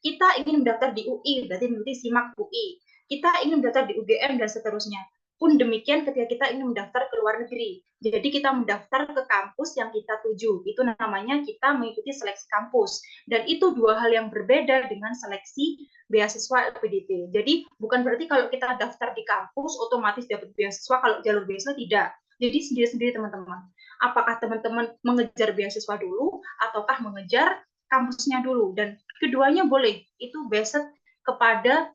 Kita ingin mendaftar di UI, berarti mengikuti SIMAK UI. Kita ingin mendaftar di UGM dan seterusnya. Pun demikian ketika kita ingin mendaftar ke luar negeri. Jadi kita mendaftar ke kampus yang kita tuju. Itu namanya kita mengikuti seleksi kampus. Dan itu dua hal yang berbeda dengan seleksi beasiswa LPDP. Jadi bukan berarti kalau kita daftar di kampus otomatis dapat beasiswa, kalau jalur beasiswa tidak. Jadi sendiri-sendiri teman-teman. Apakah teman-teman mengejar beasiswa dulu ataukah mengejar kampusnya dulu? Dan keduanya boleh. Itu based kepada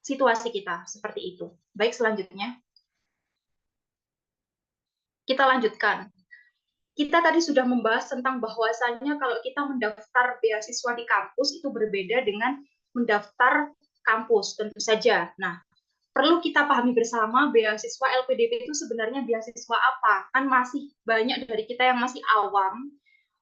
situasi kita seperti itu. Baik, selanjutnya kita lanjutkan. Kita tadi sudah membahas tentang bahwasanya kalau kita mendaftar beasiswa di kampus itu berbeda dengan mendaftar kampus, tentu saja. Nah, perlu kita pahami bersama beasiswa LPDP itu sebenarnya beasiswa apa? Kan masih banyak dari kita yang masih awam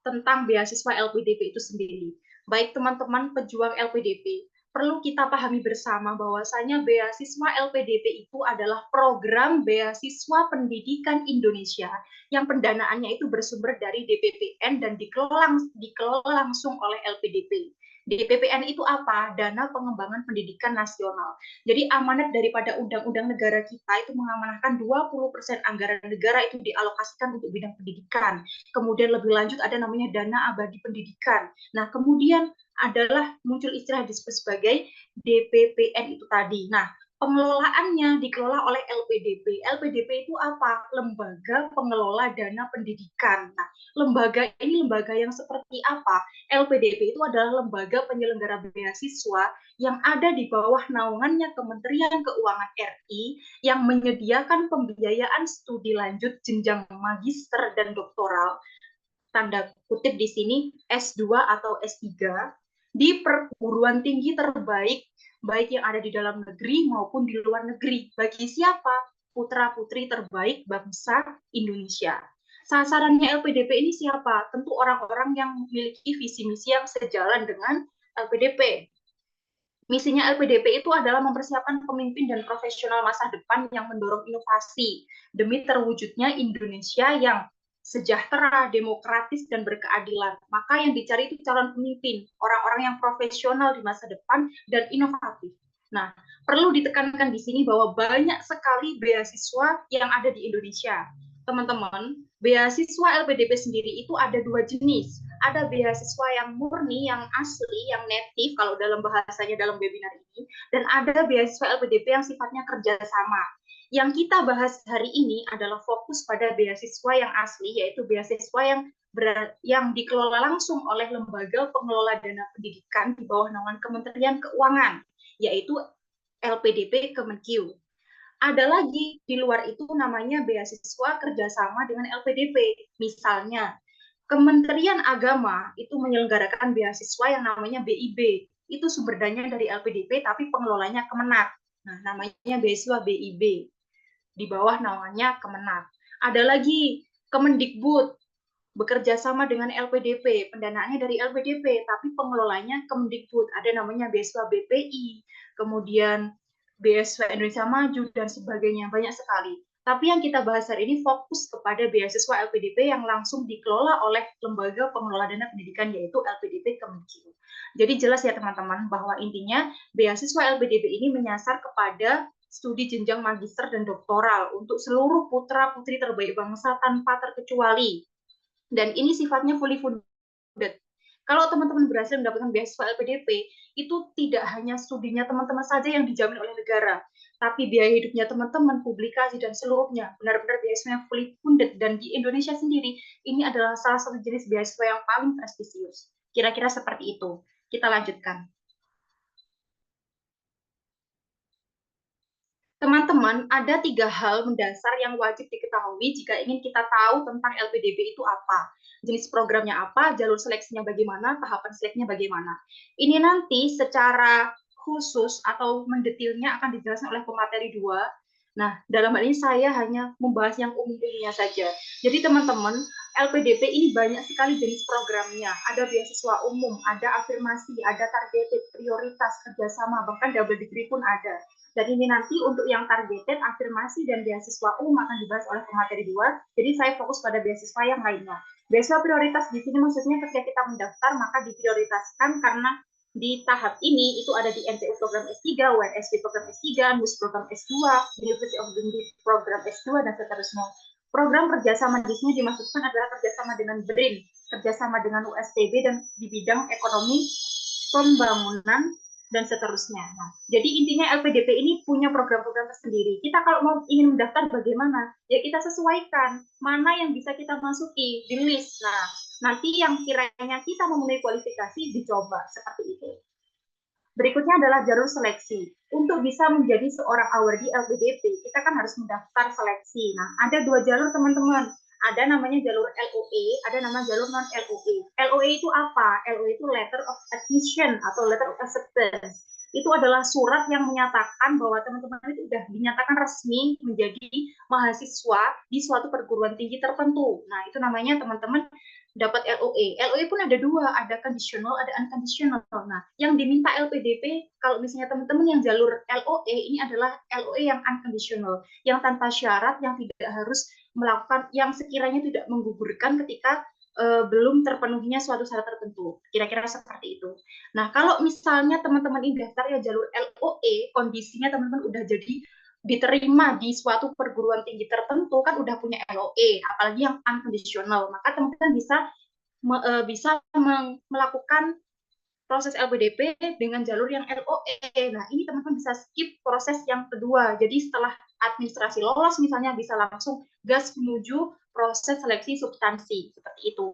tentang beasiswa LPDP itu sendiri. Baik teman-teman pejuang LPDP, perlu kita pahami bersama bahwasanya beasiswa LPDP itu adalah program beasiswa pendidikan Indonesia yang pendanaannya itu bersumber dari DPPN dan dikelola langsung oleh LPDP. DPPN itu apa? Dana Pengembangan Pendidikan Nasional. Jadi amanat daripada undang-undang negara kita itu mengamanahkan 20% anggaran negara itu dialokasikan untuk bidang pendidikan. Kemudian lebih lanjut ada namanya dana abadi pendidikan. Nah, kemudian adalah muncul istilah disebut sebagai DPPN itu tadi. Nah, pengelolaannya dikelola oleh LPDP. LPDP itu apa? Lembaga Pengelola Dana Pendidikan. Nah, lembaga ini lembaga yang seperti apa? LPDP itu adalah lembaga penyelenggara beasiswa yang ada di bawah naungannya Kementerian Keuangan RI yang menyediakan pembiayaan studi lanjut jenjang magister dan doktoral, tanda kutip di sini S2 atau S3, di perguruan tinggi terbaik, baik yang ada di dalam negeri maupun di luar negeri. Bagi siapa? Putra-putri terbaik bangsa Indonesia. Sasarannya LPDP ini siapa? Tentu orang-orang yang memiliki visi misi yang sejalan dengan LPDP. Misinya LPDP itu adalah mempersiapkan pemimpin dan profesional masa depan yang mendorong inovasi demi terwujudnya Indonesia yang sejahtera, demokratis, dan berkeadilan. Maka yang dicari itu calon pemimpin, orang-orang yang profesional di masa depan dan inovatif. Nah, perlu ditekankan di sini bahwa banyak sekali beasiswa yang ada di Indonesia. Teman-teman, beasiswa LPDP sendiri itu ada dua jenis. Ada beasiswa yang murni, yang asli, yang native, kalau dalam bahasanya dalam webinar ini, dan ada beasiswa LPDP yang sifatnya kerjasama. Yang kita bahas hari ini adalah fokus pada beasiswa yang asli, yaitu beasiswa yang dikelola langsung oleh Lembaga Pengelola Dana Pendidikan di bawah naungan Kementerian Keuangan, yaitu LPDP Kemenkeu. Ada lagi di luar itu namanya beasiswa kerjasama dengan LPDP. Misalnya, Kementerian Agama itu menyelenggarakan beasiswa yang namanya BIB. Itu sumber dana dari LPDP, tapi pengelolanya Kemenak. Nah, namanya beasiswa BIB. Di bawah naungannya Kemenak. Ada lagi Kemendikbud, bekerja sama dengan LPDP, pendanaannya dari LPDP, tapi pengelolanya Kemendikbud. Ada namanya beasiswa BPI, kemudian beasiswa Indonesia Maju, dan sebagainya. Banyak sekali. Tapi yang kita bahas hari ini fokus kepada beasiswa LPDP yang langsung dikelola oleh Lembaga Pengelola Dana Pendidikan, yaitu LPDP Kemenkeu. Jadi jelas ya teman-teman, bahwa intinya beasiswa LPDP ini menyasar kepada studi jenjang magister dan doktoral untuk seluruh putra-putri terbaik bangsa tanpa terkecuali. Dan ini sifatnya fully funded. Kalau teman-teman berhasil mendapatkan beasiswa LPDP, itu tidak hanya studinya teman-teman saja yang dijamin oleh negara, tapi biaya hidupnya teman-teman, publikasi, dan seluruhnya benar-benar beasiswa yang fully funded. Dan di Indonesia sendiri, ini adalah salah satu jenis beasiswa yang paling prestisius. Kira-kira seperti itu. Kita lanjutkan. Teman-teman, ada 3 hal mendasar yang wajib diketahui jika ingin kita tahu tentang LPDP itu apa. Jenis programnya apa, jalur seleksinya bagaimana, tahapan seleksinya bagaimana. Ini nanti secara khusus atau mendetilnya akan dijelaskan oleh pemateri 2. Nah, dalam hal ini saya hanya membahas yang umum-umumnya saja. Jadi teman-teman, LPDP ini banyak sekali jenis programnya. Ada beasiswa umum, ada afirmasi, ada targeted, prioritas, kerjasama, bahkan double degree pun ada. Dan ini nanti untuk yang targeted, afirmasi, dan beasiswa umum akan dibahas oleh pemateri 2. Jadi saya fokus pada beasiswa yang lainnya. Beasiswa prioritas di sini maksudnya ketika kita mendaftar maka diprioritaskan karena di tahap ini itu ada di NTU program S3, UNSW program S3, NUS program S2, University of Dundee program S2, dan seterusnya. Program kerjasama di sini dimaksudkan adalah kerjasama dengan BRIN, kerjasama dengan USTB, dan di bidang ekonomi, pembangunan, dan seterusnya. Nah, jadi intinya LPDP ini punya program-program tersendiri. Kita kalau mau ingin mendaftar bagaimana? Ya kita sesuaikan mana yang bisa kita masuki di list. Nah, nanti yang kiranya kita memenuhi kualifikasi dicoba seperti itu. Berikutnya adalah jalur seleksi. Untuk bisa menjadi seorang awardee LPDP, kita kan harus mendaftar seleksi. Nah, ada dua jalur teman-teman. Ada namanya jalur LOE, ada nama jalur non-LOE. LOE itu apa? LOE itu Letter of Admission atau Letter of Acceptance. Itu adalah surat yang menyatakan bahwa teman-teman itu sudah dinyatakan resmi menjadi mahasiswa di suatu perguruan tinggi tertentu. Nah, itu namanya teman-teman dapat LOE. LOE pun ada dua, ada conditional, ada unconditional. Nah, yang diminta LPDP, kalau misalnya teman-teman yang jalur LOE, ini adalah LOE yang unconditional, yang tanpa syarat, yang tidak harus melakukan, yang sekiranya tidak menggugurkan ketika belum terpenuhinya suatu syarat tertentu. Kira-kira seperti itu. Nah, kalau misalnya teman-teman ini daftar ya jalur LOE, kondisinya teman-teman udah jadi diterima di suatu perguruan tinggi tertentu, kan udah punya LOE, apalagi yang unconditional, maka teman-teman bisa melakukan proses LPDP dengan jalur yang LOE. Nah, ini teman-teman bisa skip proses yang kedua. Jadi setelah administrasi lolos misalnya bisa langsung gas menuju proses seleksi substansi seperti itu.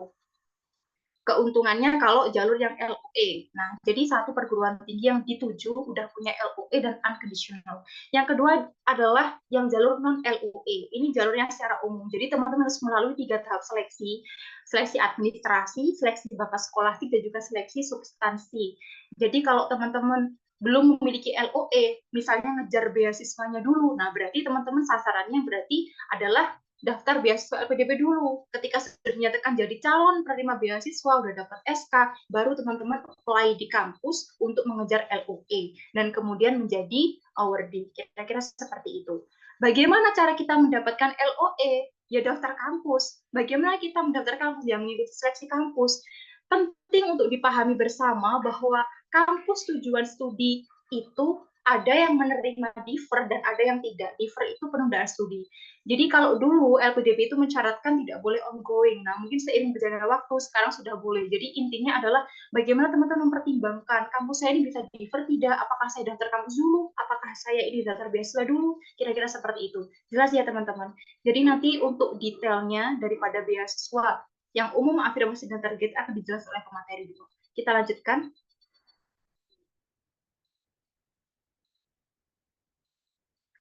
Keuntungannya kalau jalur yang LOE. Nah, jadi satu perguruan tinggi yang dituju udah punya LOE dan unconditional. Yang kedua adalah yang jalur non-LOE. Ini jalurnya secara umum. Jadi teman-teman harus melalui 3 tahap seleksi. Seleksi administrasi, seleksi bakat skolastik, dan juga seleksi substansi. Jadi kalau teman-teman belum memiliki LOE, misalnya ngejar beasiswanya dulu, nah berarti teman-teman sasarannya berarti adalah daftar beasiswa LPDP dulu. Ketika sudah dinyatakan jadi calon penerima beasiswa, udah dapat SK, baru teman-teman apply di kampus untuk mengejar LOE dan kemudian menjadi awardee. Kira-kira seperti itu. Bagaimana cara kita mendapatkan LOE? Ya daftar kampus. Bagaimana kita mendaftar kampus? Yang mengikuti seleksi kampus. Penting untuk dipahami bersama bahwa kampus tujuan studi itu ada yang menerima defer dan ada yang tidak. Defer itu penundaan studi. Jadi kalau dulu LPDP itu mensyaratkan tidak boleh ongoing. Nah, mungkin seiring berjalannya waktu sekarang sudah boleh. Jadi intinya adalah bagaimana teman-teman mempertimbangkan kampus saya ini bisa defer tidak? Apakah saya daftar kampus dulu? Apakah saya ini daftar beasiswa dulu? Kira-kira seperti itu. Jelas ya teman-teman. Jadi nanti untuk detailnya daripada beasiswa yang umum, afirmasi dan target akan dijelaskan oleh pemateri dulu. Kita lanjutkan.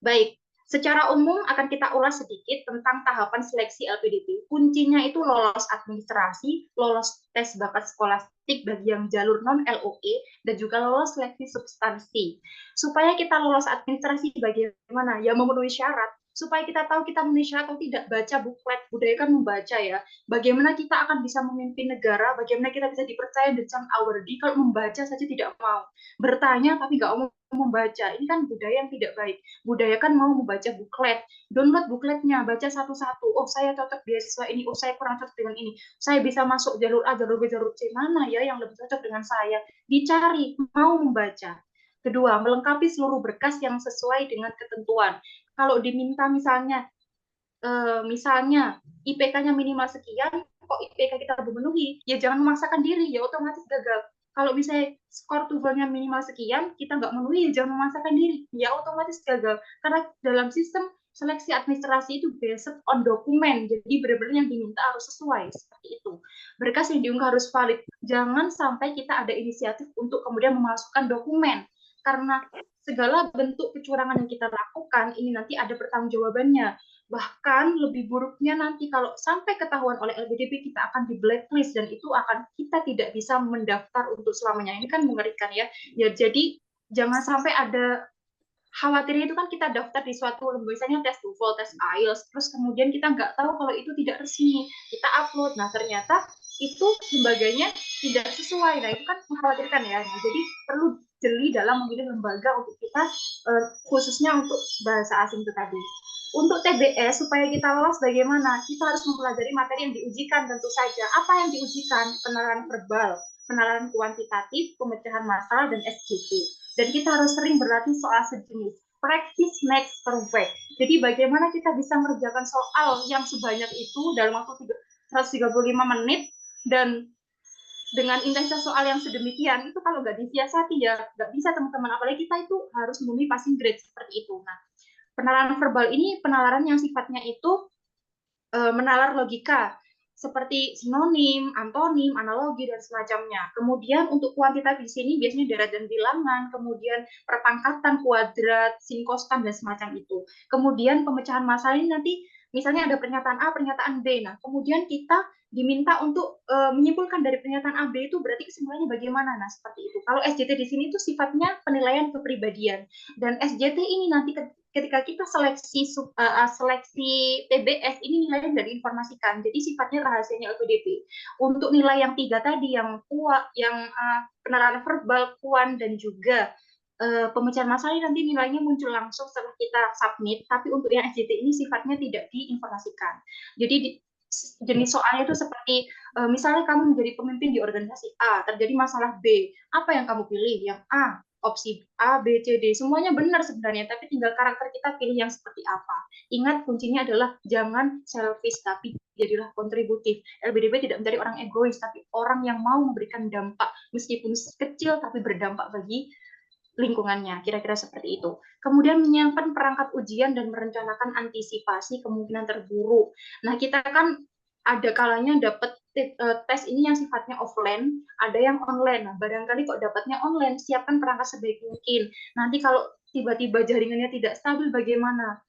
Baik, secara umum akan kita ulas sedikit tentang tahapan seleksi LPDP. Kuncinya itu lolos administrasi, lolos tes bakat skolastik bagi yang jalur non-LOE, dan juga lolos seleksi substansi. Supaya kita lolos administrasi bagaimana? Ya memenuhi syarat. Supaya kita tahu kita memenuhi syarat atau tidak, baca buklet, budayakan membaca ya. Bagaimana kita akan bisa memimpin negara, bagaimana kita bisa dipercaya dengan awardee kalau membaca saja tidak mau. Bertanya tapi nggak mau membaca, ini kan budaya yang tidak baik. Budaya kan mau membaca buklet, download bukletnya, baca satu-satu. Oh, saya cocok beasiswa ini, oh saya kurang cocok dengan ini. Saya bisa masuk jalur A, jalur B, jalur C, mana ya yang lebih cocok dengan saya? Dicari, mau membaca. Kedua, melengkapi seluruh berkas yang sesuai dengan ketentuan. Kalau diminta misalnya IPK-nya minimal sekian, kok IPK kita belum memenuhi, ya jangan memaksakan diri, ya otomatis gagal. Kalau misalnya skor TOEFL-nya minimal sekian, kita nggak memenuhi, ya jangan memaksakan diri, ya otomatis gagal. Karena dalam sistem seleksi administrasi itu based on dokumen, jadi benar-benar yang diminta harus sesuai, seperti itu. Berkas yang diunggah harus valid. Jangan sampai kita ada inisiatif untuk kemudian memasukkan dokumen, karena segala bentuk kecurangan yang kita lakukan, ini nanti ada pertanggungjawabannya. Bahkan lebih buruknya nanti kalau sampai ketahuan oleh LPDP, kita akan di blacklist dan itu akan kita tidak bisa mendaftar untuk selamanya. Ini kan mengerikan ya. Ya jadi jangan sampai ada khawatirnya itu kan kita daftar di suatu misalnya tes TOEFL, tes IELTS, terus kemudian kita nggak tahu kalau itu tidak resmi. Kita upload, nah ternyata itu lembaganya tidak sesuai. Nah itu kan mengkhawatirkan ya. Nah, jadi perlu jeli dalam memilih lembaga untuk kita khususnya untuk bahasa asing itu tadi. Untuk TBS supaya kita lolos bagaimana? Kita harus mempelajari materi yang diujikan tentu saja. Apa yang diujikan? Penalaran verbal, penalaran kuantitatif, pemecahan masalah, dan SGP. Dan kita harus sering berlatih soal sejenis. Practice makes perfect. Jadi bagaimana kita bisa mengerjakan soal yang sebanyak itu dalam waktu 135 menit dan dengan intensitas soal yang sedemikian itu kalau nggak disiasati ya nggak bisa teman-teman, apalagi kita itu harus memenuhi passing grade seperti itu. Nah, penalaran verbal ini penalaran yang sifatnya itu menalar logika seperti sinonim, antonim, analogi dan semacamnya. Kemudian untuk kuantitatif di sini biasanya darat dan bilangan, kemudian perpangkatan, kuadrat, sinkostan dan semacam itu. Kemudian pemecahan masalah ini nanti misalnya ada pernyataan A, pernyataan B. Nah, kemudian kita diminta untuk menyimpulkan dari pernyataan A, B itu berarti kesimpulannya bagaimana. Nah, seperti itu. Kalau SJT di sini itu sifatnya penilaian kepribadian. Dan SJT ini nanti ketika kita seleksi TBS ini nilainya dari informasikan, jadi sifatnya rahasianya LPDP. Untuk nilai yang 3 tadi, yang kuat, yang penalaran verbal, kuan dan juga pemecahan masalah nanti nilainya muncul langsung setelah kita submit, tapi untuk yang SJT ini sifatnya tidak diinformasikan. Jadi jenis soalnya itu seperti misalnya kamu menjadi pemimpin di organisasi A, terjadi masalah B, apa yang kamu pilih? Yang A, opsi A, B, C, D, semuanya benar sebenarnya, tapi tinggal karakter kita pilih yang seperti apa. Ingat, kuncinya adalah jangan selfish, tapi jadilah kontributif. LPDP tidak mencari orang egois, tapi orang yang mau memberikan dampak, meskipun kecil, tapi berdampak bagi lingkungannya, kira-kira seperti itu. Kemudian menyiapkan perangkat ujian dan merencanakan antisipasi kemungkinan terburuk. Nah, kita kan ada kalanya dapat tes ini yang sifatnya offline, ada yang online. Nah, barangkali kok dapatnya online, siapkan perangkat sebaik mungkin. Nanti kalau tiba-tiba jaringannya tidak stabil bagaimana?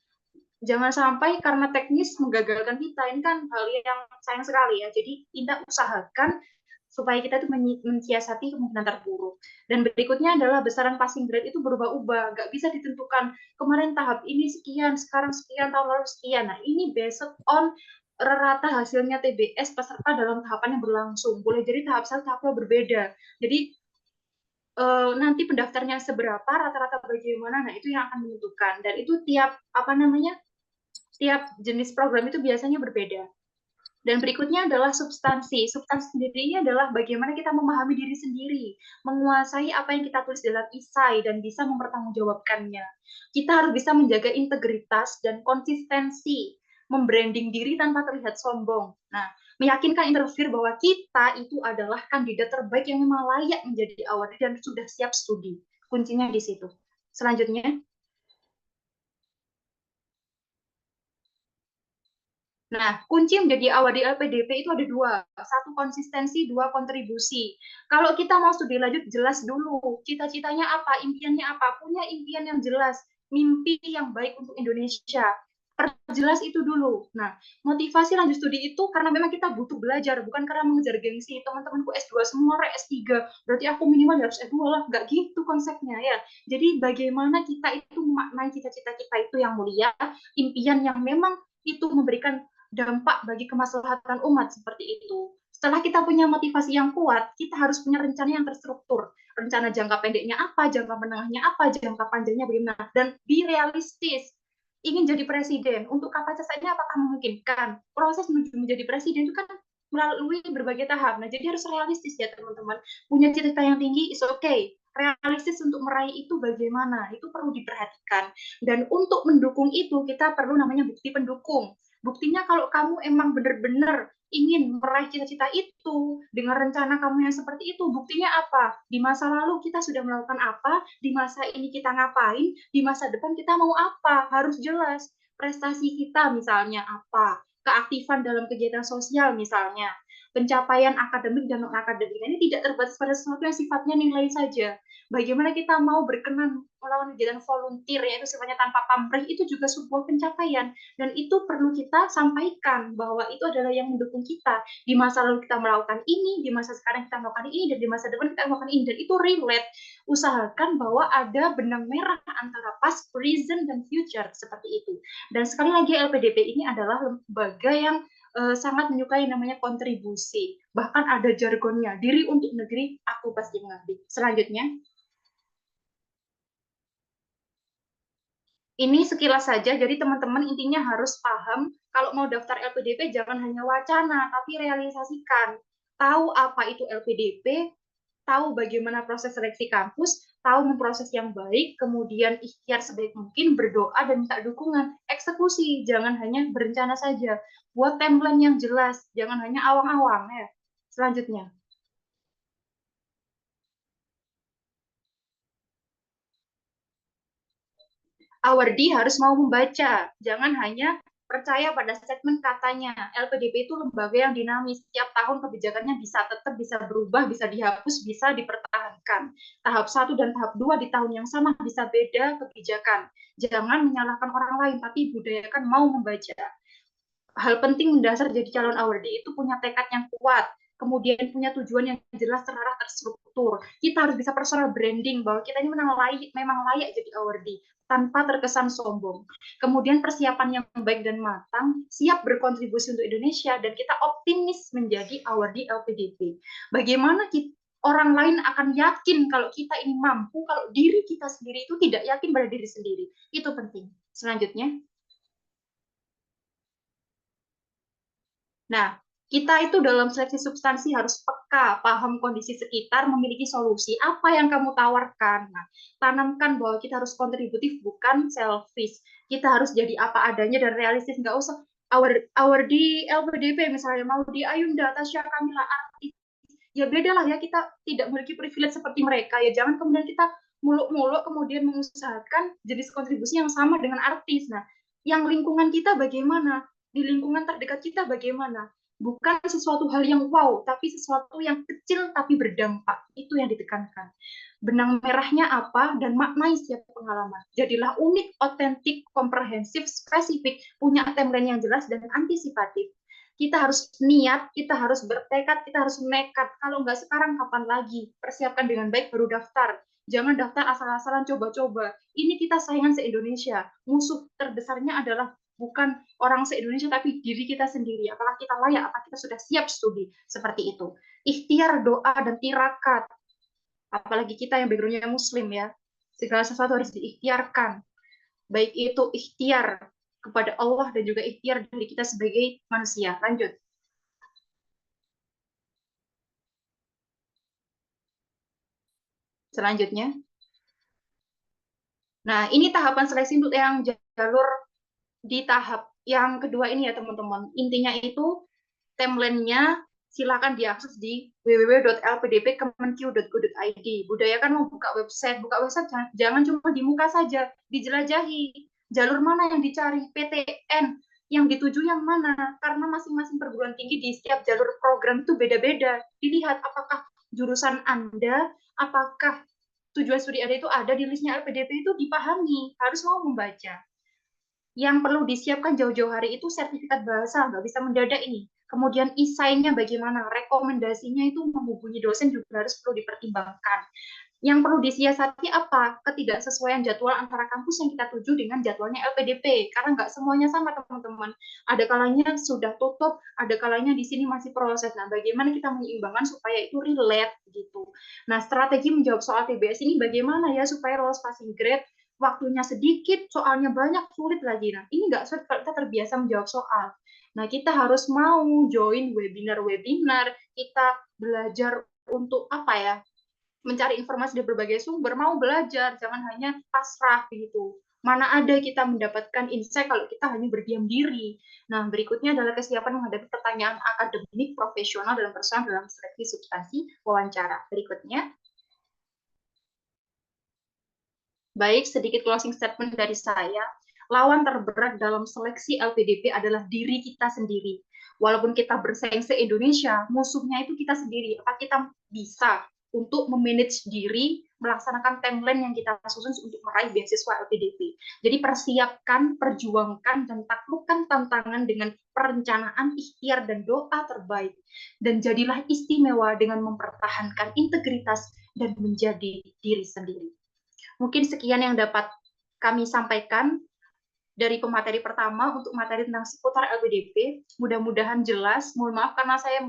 Jangan sampai karena teknis menggagalkan kita. Ini kan hal yang sayang sekali ya. Jadi kita usahakan supaya kita itu mensiasati kemungkinan terburuk. Dan berikutnya adalah besaran passing grade itu berubah-ubah, nggak bisa ditentukan kemarin tahap ini sekian, sekarang sekian, tahun lalu sekian. Nah, ini based on rata hasilnya TBS peserta dalam tahapan yang berlangsung. Boleh jadi tahap satu tahapnya berbeda. Jadi nanti pendaftarnya seberapa, rata-rata bagaimana, nah itu yang akan menentukan. Dan itu tiap tiap jenis program itu biasanya berbeda. Dan berikutnya adalah substansi. Substansi sendiri ini adalah bagaimana kita memahami diri sendiri, menguasai apa yang kita tulis dalam isai, dan bisa mempertanggungjawabkannya. Kita harus bisa menjaga integritas dan konsistensi, membranding diri tanpa terlihat sombong. Nah, meyakinkan interviewer bahwa kita itu adalah kandidat terbaik yang memang layak menjadi award dan sudah siap studi. Kuncinya di situ. Selanjutnya. Nah, kunci menjadi awal di LPDP itu ada dua. Satu konsistensi, dua kontribusi. Kalau kita mau studi lanjut, jelas dulu. Cita-citanya apa, impiannya apa. Punya impian yang jelas. Mimpi yang baik untuk Indonesia. Perjelas itu dulu. Nah, motivasi lanjut studi itu karena memang kita butuh belajar. Bukan karena mengejar gengsi. Teman-temanku S2 semua, S3. Berarti aku minimal harus S2 lah. Nggak gitu konsepnya ya. Jadi bagaimana kita itu memaknai cita-cita kita itu yang mulia. Impian yang memang itu memberikan dampak bagi kemaslahatan umat seperti itu. Setelah kita punya motivasi yang kuat, kita harus punya rencana yang terstruktur. Rencana jangka pendeknya apa, jangka menengahnya apa, jangka panjangnya bagaimana, dan be realistis. Ingin jadi presiden, untuk kapasitasnya apakah memungkinkan? Proses menuju menjadi presiden itu kan melalui berbagai tahap. Nah, jadi harus realistis ya teman-teman. Punya cita-cita yang tinggi, is okay. Realistis untuk meraih itu bagaimana? Itu perlu diperhatikan. Dan untuk mendukung itu, kita perlu namanya bukti pendukung. Buktinya kalau kamu emang benar-benar ingin meraih cita-cita itu dengan rencana kamu yang seperti itu, buktinya apa? Di masa lalu kita sudah melakukan apa? Di masa ini kita ngapain? Di masa depan kita mau apa? Harus jelas. Prestasi kita misalnya apa? Keaktifan dalam kegiatan sosial misalnya. Pencapaian akademik dan non-akademik ini tidak terbatas pada sesuatu yang sifatnya nilai saja. Bagaimana kita mau berkenan melawan kegiatan volunteer, yaitu sifatnya tanpa pamrih, itu juga sebuah pencapaian. Dan itu perlu kita sampaikan bahwa itu adalah yang mendukung kita. Di masa lalu kita melakukan ini, di masa sekarang kita melakukan ini, dan di masa depan kita melakukan ini. Dan itu relate. Usahakan bahwa ada benang merah antara past, present, dan future, seperti itu. Dan sekali lagi LPDP ini adalah lembaga yang sangat menyukai namanya kontribusi. Bahkan ada jargonnya, diri untuk negeri, aku pasti mengabdi. Selanjutnya. Ini sekilas saja, jadi teman-teman intinya harus paham, kalau mau daftar LPDP jangan hanya wacana, tapi realisasikan. Tahu apa itu LPDP, tahu bagaimana proses seleksi kampus, tahu memproses yang baik, kemudian ikhtiar sebaik mungkin, berdoa dan minta dukungan. Eksekusi, jangan hanya berencana saja. Buat timeline yang jelas, jangan hanya awang-awang ya. Selanjutnya. Awardi harus mau membaca, jangan hanya percaya pada statement katanya. LPDP itu lembaga yang dinamis, setiap tahun kebijakannya tetap bisa berubah, bisa dihapus, bisa dipertahankan. Tahap 1 dan tahap 2 di tahun yang sama bisa beda kebijakan. Jangan menyalahkan orang lain, tapi budayakan mau membaca. Hal penting mendasar jadi calon awardi itu punya tekad yang kuat, kemudian punya tujuan yang jelas, terarah, terstruktur. Kita harus bisa personal branding bahwa kita ini memang layak jadi awardi tanpa terkesan sombong. Kemudian persiapan yang baik dan matang, siap berkontribusi untuk Indonesia, dan kita optimis menjadi awardi LPDP. Bagaimana orang lain akan yakin kalau kita ini mampu, kalau diri kita sendiri itu tidak yakin pada diri sendiri. Itu penting. Selanjutnya. Nah, kita itu dalam seleksi substansi harus peka, paham kondisi sekitar, memiliki solusi. Apa yang kamu tawarkan? Nah, tanamkan bahwa kita harus kontributif, bukan selfish. Kita harus jadi apa adanya dan realistis. Nggak usah our di LPDP misalnya, mau di Ayunda, Tasya, Kamila, artis. Ya beda lah ya, kita tidak memiliki privilege seperti mereka. Ya jangan kemudian kita muluk-muluk kemudian mengusahakan jenis kontribusi yang sama dengan artis. Nah, yang lingkungan kita bagaimana? Di lingkungan terdekat kita bagaimana? Bukan sesuatu hal yang wow, tapi sesuatu yang kecil tapi berdampak. Itu yang ditekankan. Benang merahnya apa dan maknai setiap pengalaman. Jadilah unik, otentik, komprehensif, spesifik, punya timeline yang jelas dan antisipatif. Kita harus niat, kita harus bertekad, kita harus nekat. Kalau nggak sekarang, kapan lagi? Persiapkan dengan baik baru daftar. Jangan daftar asal-asalan, coba-coba. Ini kita saingan se-Indonesia. Musuh terbesarnya adalah bukan orang se-Indonesia, tapi diri kita sendiri. Apakah kita layak, apakah kita sudah siap studi? Seperti itu. Ikhtiar, doa, dan tirakat. Apalagi kita yang background-nya Muslim ya. Segala sesuatu harus diikhtiarkan. Baik itu ikhtiar kepada Allah dan juga ikhtiar dari kita sebagai manusia. Lanjut. Selanjutnya. Nah, ini tahapan seleksi untuk yang jalur di tahap yang kedua ini ya teman-teman. Intinya itu timeline-nya silakan diakses di www.lpdpkemenq.go.id. Budayakan mau buka website jangan cuma di muka saja, dijelajahi. Jalur mana yang dicari, PTN yang dituju yang mana, karena masing-masing perguruan tinggi di setiap jalur program itu beda-beda. Dilihat apakah jurusan Anda, apakah tujuan studi Anda itu ada di listnya LPDP, itu dipahami, harus mau membaca. Yang perlu disiapkan jauh-jauh hari itu sertifikat bahasa, nggak bisa mendadak ini. Kemudian esainya bagaimana, rekomendasinya itu menghubungi dosen juga harus perlu dipertimbangkan. Yang perlu disiasati apa? Ketidaksesuaian jadwal antara kampus yang kita tuju dengan jadwalnya LPDP, karena nggak semuanya sama teman-teman. Ada kalanya sudah tutup, ada kalanya di sini masih proses. Nah, bagaimana kita menyeimbangkan supaya itu relate gitu. Nah, strategi menjawab soal TBS ini bagaimana ya supaya lolos passing grade, waktunya sedikit, soalnya banyak, sulit lagi. Nah, ini nggak sulit kalau kita terbiasa menjawab soal. Nah, kita harus mau join webinar-webinar, kita belajar untuk apa ya, mencari informasi dari berbagai sumber, mau belajar, jangan hanya pasrah begitu. Mana ada kita mendapatkan insight kalau kita hanya berdiam diri. Nah, berikutnya adalah kesiapan menghadapi pertanyaan akademik, profesional, dan personal dalam seleksi substansi wawancara. Berikutnya. Baik, sedikit closing statement dari saya. Lawan terberat dalam seleksi LPDP adalah diri kita sendiri. Walaupun kita bersaing se-Indonesia, musuhnya itu kita sendiri. Apa kita bisa untuk memanage diri, melaksanakan timeline yang kita susun untuk meraih beasiswa LPDP. Jadi persiapkan, perjuangkan, dan taklukkan tantangan dengan perencanaan, ikhtiar, dan doa terbaik. Dan jadilah istimewa dengan mempertahankan integritas dan menjadi diri sendiri. Mungkin sekian yang dapat kami sampaikan dari pemateri pertama untuk materi tentang seputar LPDP. Mudah-mudahan jelas. Mohon maaf karena saya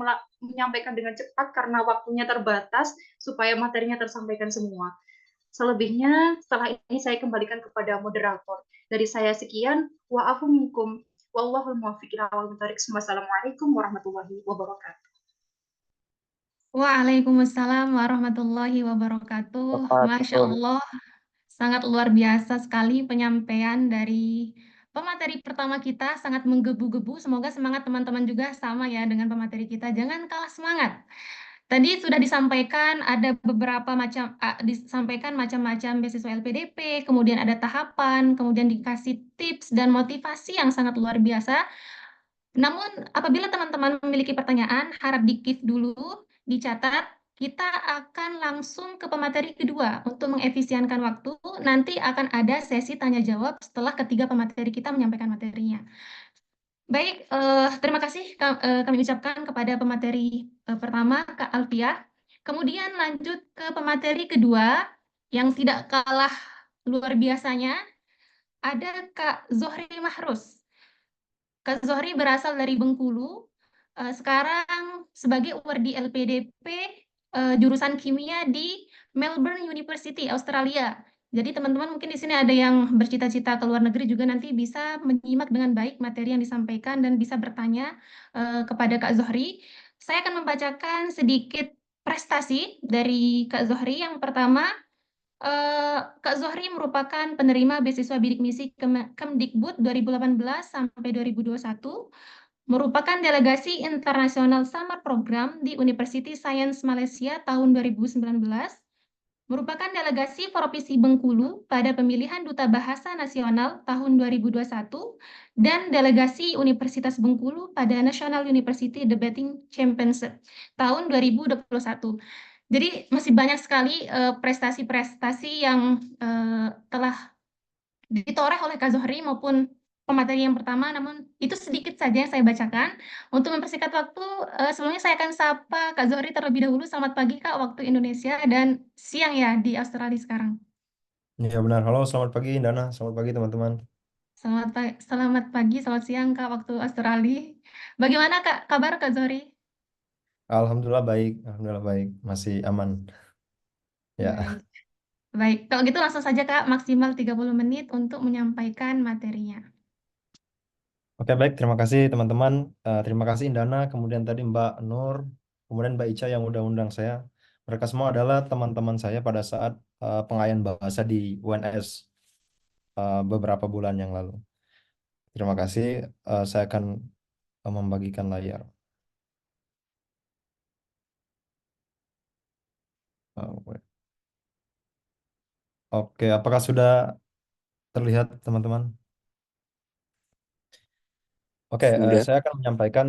menyampaikan dengan cepat karena waktunya terbatas supaya materinya tersampaikan semua. Selebihnya setelah ini saya kembalikan kepada moderator. Dari saya sekian. Wa'afu minkum. Wallahul muwaffiq ila aqwamit thoriq. Wassalamualaikum warahmatullahi wabarakatuh. Waalaikumsalam warahmatullahi wabarakatuh. Masya Allah, sangat luar biasa sekali penyampaian dari pemateri pertama kita, sangat menggebu-gebu. Semoga semangat teman-teman juga sama ya dengan pemateri kita. Jangan kalah semangat. Tadi sudah disampaikan ada beberapa macam, disampaikan macam-macam beasiswa LPDP, kemudian ada tahapan, kemudian dikasih tips dan motivasi yang sangat luar biasa. Namun apabila teman-teman memiliki pertanyaan, harap di-keep dulu, dicatat. Kita akan langsung ke pemateri kedua untuk mengefisienkan waktu. Nanti akan ada sesi tanya jawab setelah ketiga pemateri kita menyampaikan materinya. Baik, terima kasih kami ucapkan kepada pemateri pertama, Kak Alfiah. Kemudian lanjut ke pemateri kedua, yang tidak kalah luar biasanya, ada Kak Zohri Mahrus. Kak Zohri berasal dari Bengkulu, sekarang sebagai awardee LPDP jurusan kimia di Melbourne University, Australia. Jadi teman-teman mungkin di sini ada yang bercita-cita ke luar negeri juga nanti bisa menyimak dengan baik materi yang disampaikan dan bisa bertanya kepada Kak Zohri. Saya akan membacakan sedikit prestasi dari Kak Zohri. Yang pertama, Kak Zohri merupakan penerima beasiswa bidik misi Kemdikbud 2018 sampai 2021, merupakan delegasi internasional Summer Program di University Science Malaysia tahun 2019, merupakan delegasi Provinsi Bengkulu pada pemilihan Duta Bahasa Nasional tahun 2021, dan delegasi Universitas Bengkulu pada National University Debating Championship tahun 2021. Jadi masih banyak sekali prestasi-prestasi yang telah ditoreh oleh Kak Zohri maupun pemateri yang pertama, namun itu sedikit saja yang saya bacakan. Untuk mempersingkat waktu, sebelumnya saya akan sapa Kak Zohri terlebih dahulu. Selamat pagi Kak, waktu Indonesia, dan siang ya di Australia sekarang. Ya benar. Halo, selamat pagi Dana. Selamat pagi teman-teman. Selamat pagi, selamat siang Kak, waktu Australia. Bagaimana Kak, kabar Kak Zohri? Alhamdulillah baik, masih aman. Ya. Baik. Baik, kalau gitu langsung saja Kak, maksimal 30 menit untuk menyampaikan materinya. Oke, baik. Terima kasih teman-teman. Terima kasih Indana, kemudian tadi Mbak Nur, kemudian Mbak Ica yang udah undang saya. Mereka semua adalah teman-teman saya pada saat pengayaan bahasa di UNS beberapa bulan yang lalu. Terima kasih. Saya akan membagikan layar. Oke, apakah sudah terlihat teman-teman? Oke, Sudah. saya akan menyampaikan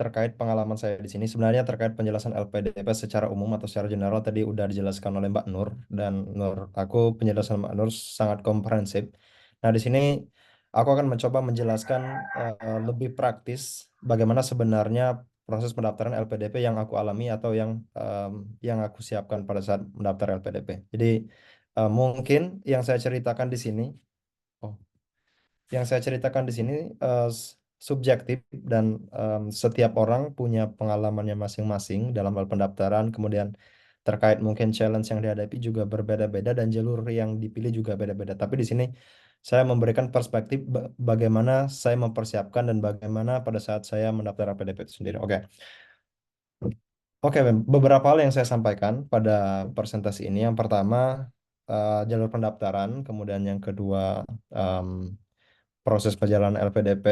terkait pengalaman saya di sini. Sebenarnya terkait penjelasan LPDP secara umum atau secara general tadi udah dijelaskan oleh Mbak Nur, dan aku penjelasan Mbak Nur sangat komprehensif. Nah, di sini aku akan mencoba menjelaskan lebih praktis bagaimana sebenarnya proses pendaftaran LPDP yang aku alami atau yang aku siapkan pada saat mendaftar LPDP. Jadi mungkin yang saya ceritakan di sini. Oh, yang saya ceritakan di sini subjektif, dan setiap orang punya pengalamannya masing-masing dalam hal pendaftaran, kemudian terkait mungkin challenge yang dihadapi juga berbeda-beda dan jalur yang dipilih juga beda-beda. Tapi di sini saya memberikan perspektif bagaimana saya mempersiapkan dan bagaimana pada saat saya mendaftar LPDP itu sendiri. Oke, beberapa hal yang saya sampaikan pada presentasi ini. Yang pertama, jalur pendaftaran, kemudian yang kedua, proses perjalanan LPDP,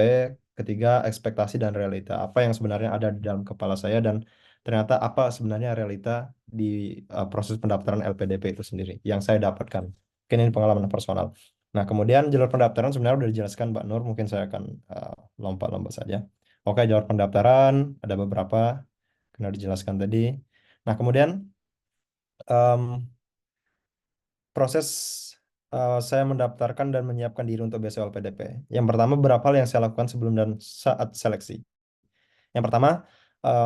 ketiga ekspektasi dan realita, apa yang sebenarnya ada di dalam kepala saya dan ternyata apa sebenarnya realita di proses pendaftaran LPDP itu sendiri yang saya dapatkan. Mungkin ini pengalaman personal. Nah, kemudian jalur pendaftaran sebenarnya sudah dijelaskan Mbak Nur, mungkin saya akan lompat-lompat saja. Oke, jalur pendaftaran ada beberapa kena dijelaskan tadi. Nah, kemudian proses saya mendaftarkan dan menyiapkan diri untuk beasiswa LPDP. Yang pertama, beberapa hal yang saya lakukan sebelum dan saat seleksi. Yang pertama,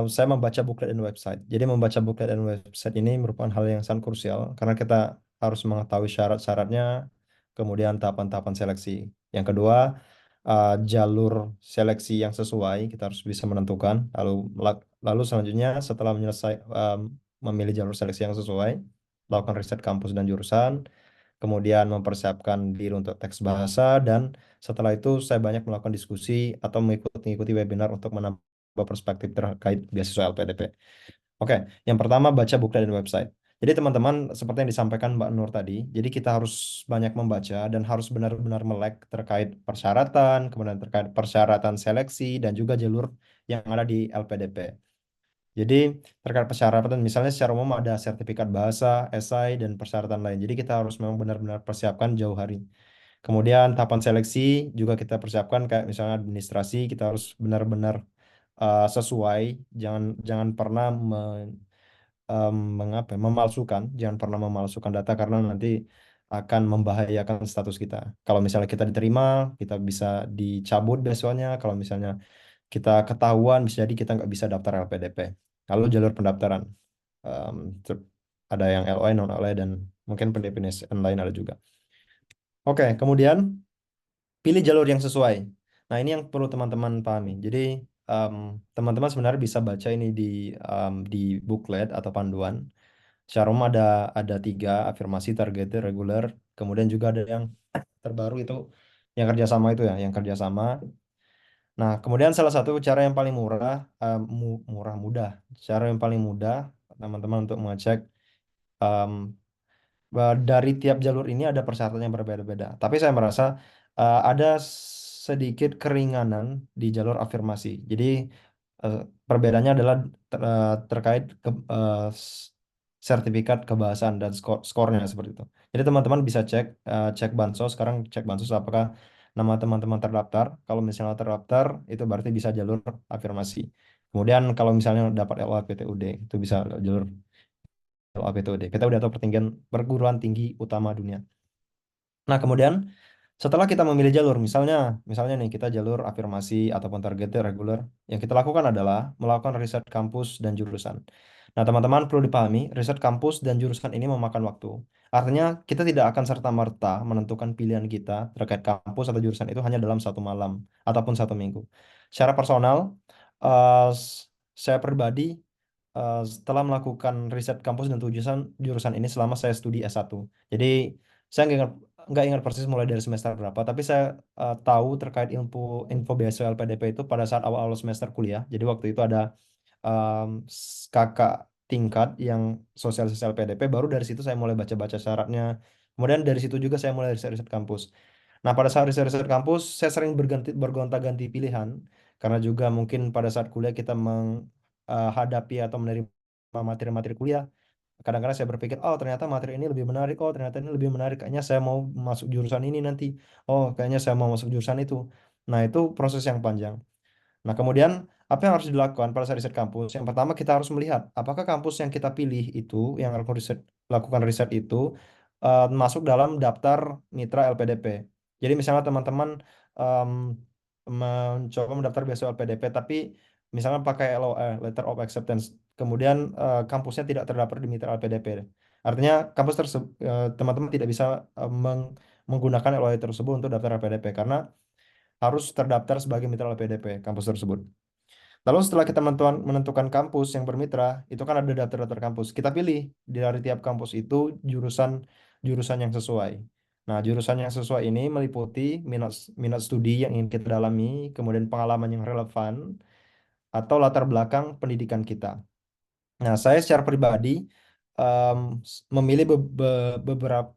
saya membaca buklet dan website. Jadi membaca buklet dan website ini merupakan hal yang sangat krusial karena kita harus mengetahui syarat-syaratnya, kemudian tahapan-tahapan seleksi. Yang kedua, jalur seleksi yang sesuai kita harus bisa menentukan. Lalu selanjutnya setelah memilih jalur seleksi yang sesuai, lakukan riset kampus dan jurusan, kemudian mempersiapkan diri untuk teks bahasa, dan setelah itu saya banyak melakukan diskusi atau mengikuti webinar untuk menambah perspektif terkait beasiswa LPDP. Oke, yang pertama baca buklet dan website. Jadi teman-teman, seperti yang disampaikan Mbak Nur tadi, jadi kita harus banyak membaca dan harus benar-benar melek terkait persyaratan, kemudian terkait persyaratan seleksi, dan juga jalur yang ada di LPDP. Jadi terkait persyaratan, misalnya secara umum ada sertifikat bahasa, esai, dan persyaratan lain. Jadi kita harus memang benar-benar persiapkan jauh hari. Kemudian tahapan seleksi juga kita persiapkan kayak misalnya administrasi, kita harus benar-benar sesuai, jangan jangan pernah memalsukan, jangan pernah memalsukan data karena nanti akan membahayakan status kita. Kalau misalnya kita diterima, kita bisa dicabut besokannya. Kalau misalnya kita ketahuan, bisa jadi kita nggak bisa daftar LPDP. Lalu jalur pendaftaran, Em, ter- ada yang LOI, non LOI, dan mungkin pendefinisian lain ada juga. Oke, kemudian pilih jalur yang sesuai. Nah, ini yang perlu teman-teman pahami. Jadi, em, teman-teman sebenarnya bisa baca ini di booklet atau panduan. Secara umum ada 3, afirmasi, targeted, reguler. Kemudian juga ada yang terbaru itu yang kerjasama itu ya, yang kerjasama. Nah, kemudian salah satu cara yang paling murah, mudah, cara yang paling mudah teman-teman untuk mengecek em, dari tiap jalur ini ada persyaratan yang berbeda-beda. Tapi saya merasa ada sedikit keringanan di jalur afirmasi. Jadi eh, perbedaannya adalah terkait sertifikat kebahasaan dan skornya seperti itu. Jadi teman-teman bisa cek Bansos. Sekarang cek Bansos apakah nama teman-teman terdaftar. Kalau misalnya terdaftar, itu berarti bisa jalur afirmasi. Kemudian kalau misalnya dapat LOA PTUD, itu bisa jalur LOA PTUD. PTUD atau Perguruan Tinggi Utama Dunia. Nah, kemudian setelah kita memilih jalur, misalnya nih kita jalur afirmasi ataupun targeted reguler, yang kita lakukan adalah melakukan riset kampus dan jurusan. Nah, teman-teman perlu dipahami, riset kampus dan jurusan ini memakan waktu. Artinya, kita tidak akan serta-merta menentukan pilihan kita terkait kampus atau jurusan itu hanya dalam 1 malam ataupun 1 minggu. Secara personal, saya pribadi setelah melakukan riset kampus dan jurusan jurusan ini selama saya studi S1. Jadi, saya nggak ingat persis mulai dari semester berapa, tapi saya tahu terkait info beasiswa LPDP itu pada saat awal-awal semester kuliah. Jadi waktu itu ada kakak tingkat yang sosialisasi LPDP, baru dari situ saya mulai baca-baca syaratnya. Kemudian dari situ juga saya mulai riset-riset kampus. Nah, pada saat riset-riset kampus, saya sering bergonta-ganti pilihan, karena juga mungkin pada saat kuliah kita menghadapi atau menerima materi-materi kuliah. Kadang-kadang saya berpikir, oh ternyata materi ini lebih menarik, oh ternyata ini lebih menarik, kayaknya saya mau masuk jurusan ini nanti, oh kayaknya saya mau masuk jurusan itu. Nah, itu proses yang panjang. Nah, kemudian apa yang harus dilakukan pada saat riset kampus? Yang pertama kita harus melihat apakah kampus yang kita pilih itu, yang lakukan riset itu masuk dalam daftar mitra LPDP. Jadi misalnya teman-teman em, mencoba mendaftar beasiswa LPDP, tapi misalnya pakai LOA, Letter of Acceptance, kemudian kampusnya tidak terdapat di mitra LPDP. Artinya teman-teman tidak bisa menggunakan LOA tersebut untuk daftar LPDP karena harus terdaftar sebagai mitra LPDP kampus tersebut. Lalu setelah kita menentukan kampus yang bermitra, itu kan ada daftar-daftar kampus. Kita pilih dari tiap kampus itu jurusan jurusan yang sesuai. Nah, jurusan yang sesuai ini meliputi minat minat studi yang ingin kita dalami, kemudian pengalaman yang relevan, atau latar belakang pendidikan kita. Nah, saya secara pribadi memilih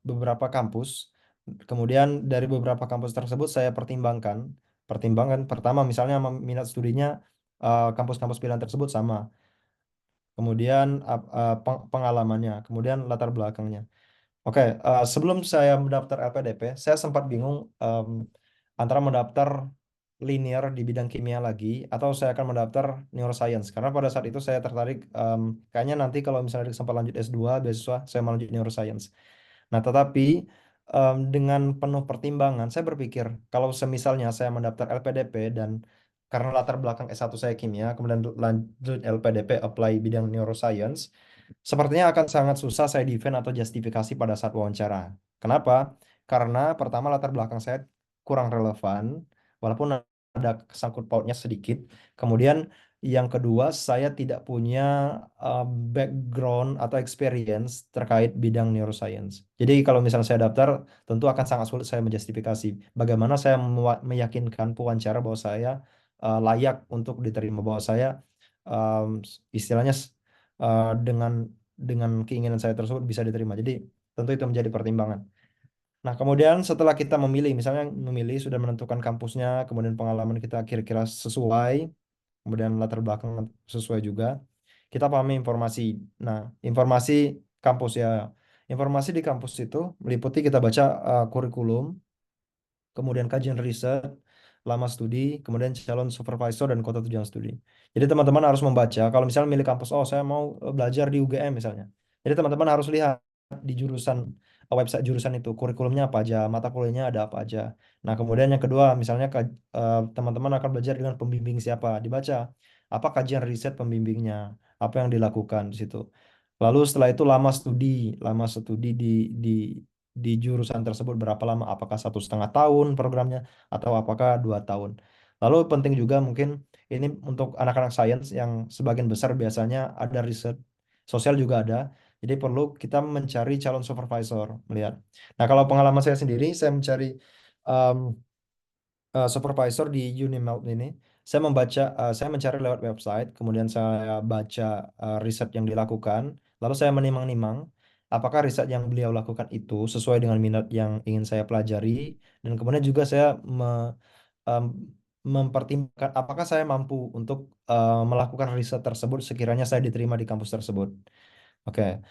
beberapa kampus. Kemudian dari beberapa kampus tersebut saya pertimbangkan pertama misalnya minat studinya kampus-kampus pilihan tersebut sama. Kemudian pengalamannya, kemudian latar belakangnya. Oke, sebelum saya mendaftar LPDP, saya sempat bingung antara mendaftar linear di bidang kimia lagi atau saya akan mendaftar neuroscience. Karena pada saat itu saya tertarik, kayaknya nanti kalau misalnya ada kesempatan lanjut S2 beasiswa, saya mau lanjut neuroscience. Nah, tetapi dengan penuh pertimbangan, saya berpikir kalau semisalnya saya mendaftar LPDP dan karena latar belakang S1 saya kimia, kemudian lanjut LPDP apply bidang neuroscience, sepertinya akan sangat susah saya defend atau justifikasi pada saat wawancara. Kenapa? Karena pertama latar belakang saya kurang relevan, walaupun ada kesangkut pautnya sedikit. Kemudian yang kedua, saya tidak punya background atau experience terkait bidang neuroscience. Jadi kalau misalnya saya daftar, tentu akan sangat sulit saya menjustifikasi bagaimana saya meyakinkan pewawancara bahwa saya layak untuk diterima, bahwa saya istilahnya dengan keinginan saya tersebut bisa diterima. Jadi tentu itu menjadi pertimbangan. Nah, kemudian setelah kita misalnya sudah menentukan kampusnya, kemudian pengalaman kita kira-kira sesuai, kemudian latar belakang sesuai juga, kita pahami informasi. Nah, informasi kampus ya. Informasi di kampus itu meliputi kita baca kurikulum, kemudian kajian riset, lama studi, kemudian calon supervisor dan kota tujuan studi. Jadi teman-teman harus membaca. Kalau misalnya milih kampus, oh saya mau belajar di UGM misalnya. Jadi teman-teman harus lihat di jurusan website jurusan itu kurikulumnya apa aja, mata kuliahnya ada apa aja. Nah kemudian yang kedua, misalnya teman-teman akan belajar dengan pembimbing siapa, dibaca apa kajian riset pembimbingnya, apa yang dilakukan di situ. Lalu setelah itu lama studi di di jurusan tersebut berapa lama? Apakah 1,5 tahun programnya atau apakah 2 tahun? Lalu penting juga mungkin ini untuk anak-anak sains yang sebagian besar biasanya ada riset, sosial juga ada. Jadi perlu kita mencari calon supervisor, melihat. Nah, kalau pengalaman saya sendiri, saya mencari um, supervisor di Unimelt ini. Saya mencari lewat website, kemudian saya baca riset yang dilakukan, lalu saya menimang-nimang apakah riset yang beliau lakukan itu sesuai dengan minat yang ingin saya pelajari, dan kemudian juga saya em, mempertimbangkan apakah saya mampu untuk melakukan riset tersebut sekiranya saya diterima di kampus tersebut. Oke.